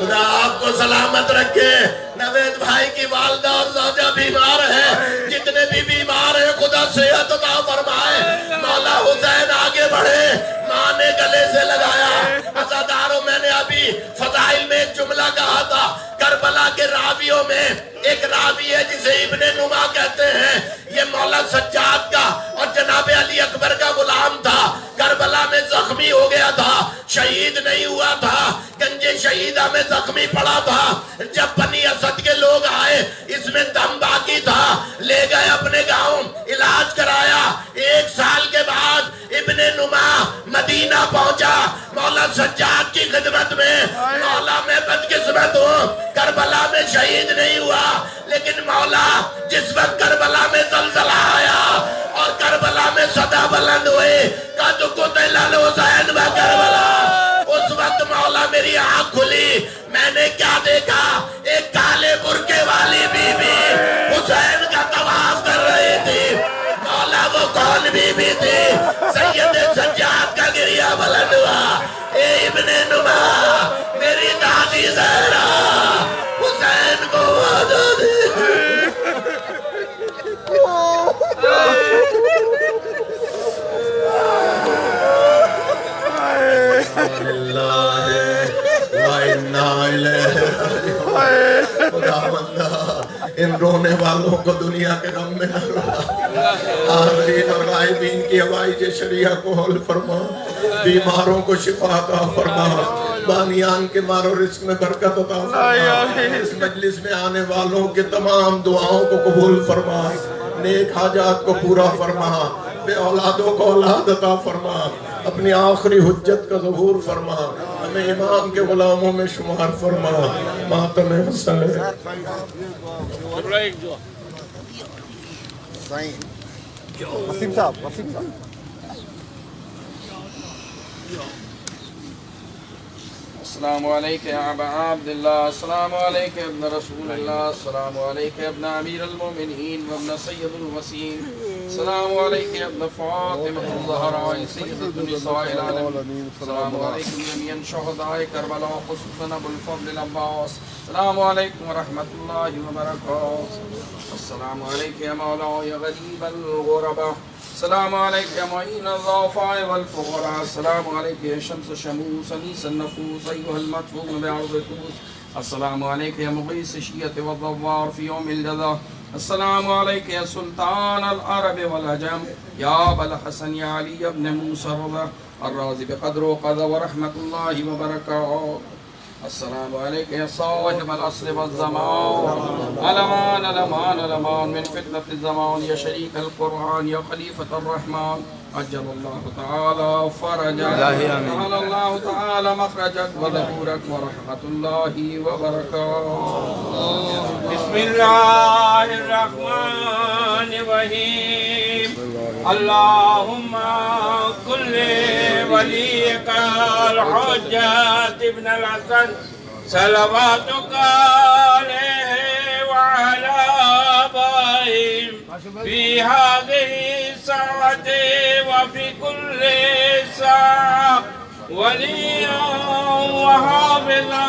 S2: خدا آپ کو سلامت رکھے. نوید بھائی کی والدہ اور زوجہ بیمار ہے, جتنے بھی بیمار ہیں خدا صحت عطا فرمائے. مولا حسین آگے بڑھے, ماں نے گلے سے لگایا. عزادارو میں نے ابھی فضائل میں ایک جملہ کہا تھا, کربلا کے راویوں میں ایک راوی ہے جسے ابن نما کہتے ہیں, یہ مولا سجاد کا اور جناب علی اکبر کا غلام تھا. کربلا میں زخمی ہو گیا تھا, شہید نہیں ہوا تھا, گنج شہیدہ میں زخمی پڑا تھا. جب بنی اسد کے لوگ آئے اس میں دم باقی تھا, لے گئے اپنے گاؤں, علاج کرایا. 1 سال کے بعد ابن نما مدینہ پہنچا مولا سجاد کی خدمت میں. مولا میں بدقسمت ہوں, کربلا میں شہید نہیں ہوا, لیکن مولا جس وقت کربلا میں زلزلہ آیا اور کربلا میں صدا بلند ہوئے قد قتل الحسین و کربلا, اس وقت مولا میری آنکھ کھلی. میں نے کیا دیکھا, ایک کالے برقعے والی بی بی حسین کا طواف کر رہی تھی. مولا وہ کون بی بی تھی؟ سید سجاد کا گریہ بلند ہوا. اے ابن نما میری دادی زہرا حسین کو وعدہ دے. ان رونے والوں کو دنیا کے غم میں نہ رلا. حاضرین اور غائبین کی حوائج شریعہ کو حل فرما, بیماروں کو شفا عطا فرما, بانیان کے مار و رزق میں برکت عطا فرما. اس مجلس میں آنے والوں کے تمام دعاؤں کو قبول فرما, نیک حاجات کو پورا فرما, بے اولادوں کو اولاد عطا فرما, اپنی آخری حجت کا ظہور فرما, ہمیں امام کے غلاموں میں شمار فرما. ماتم حسین.
S5: وسیم صاحب, وسیم صاحب.
S3: السلام علیکم یا ابا عبداللہ, السلام علیکم ابن رسول اللہ, السلام علیکم ابن امیر المومنین وابن سید الوسیم, السلام علیکم ابن فاطمہ الزہراء سیدۃ النساء العالمین, السلام علیکم جمیعا شہداء کربلا خصوصا ابو الفضل العباس, السلام علیکم ورحمۃ اللہ وبرکاتہ, السلام علیکم یا مولا غریب الغرباء, السلام علیکم یا معین الضعفاء والفقراء, السلام علیکم یا شمس شموس انیس النفوس ایها المدفون بعرض طوس السلام علیکم یا مغیث الشیعة والضوار فی یوم الجزا. السلام علیکم یا سلطان العرب والعجم یا ابا الحسن یا علی ابن موسى الرضا الرازی بقدر و قدر ورحمت اللہ وبرکاتہ. السلام علیکم یا صاحب العصر والزمان الامان الامان الامان من فتنة الزمان یا شریک القرآن یا خلیفة الرحمن عجل اللہ تعالی فرجک جعل اللہ تعالی مخرجک وظہورک ورحمت اللہ وبرکاتہ.
S6: بسم اللہ الرحمن الرحیم. اللہم کل ولیک الحجۃ ابن الحسن صلواتک علیہ وعلی آبائہم فی هذه الساعة وفي كل ساعة وليا وحافظا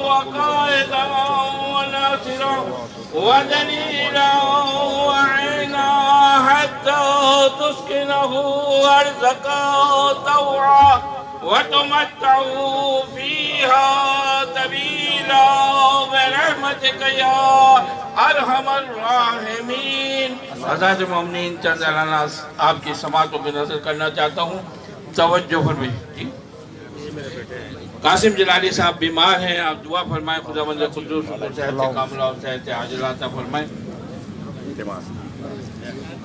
S6: وقائدا وناصرا ودليلا وعينا حتى تسكنه أرزقا طوعا وتمتعوا فيها طويلا برحمتك يا ارحم الراحمین. حضرات مومنین چند اعلانات آپ کی سماعتوں پہ نظر کرنا چاہتا ہوں. توجہ فرمائیں. قاسم جلالی صاحب بیمار ہیں، آپ دعا فرمائیں خداوند قدوس کو صحت کاملہ اور صحت عاجلہ عطا فرمائیں.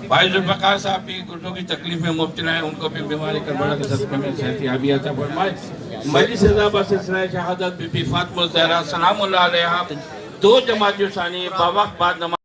S6: بھائی ذوالفقار صاحب بھی گردوں کی تکلیف میں مبتلا ہیں، ان کو بھی بیماری کربلا کے صدقے میں صحت یابی عطا فرمائے. مجلس رضا سلسلہ شہادت بی بی فاطمہ الزہرا سلام اللہ علیہا 2 جمادی ثانی باوقت بعد نماز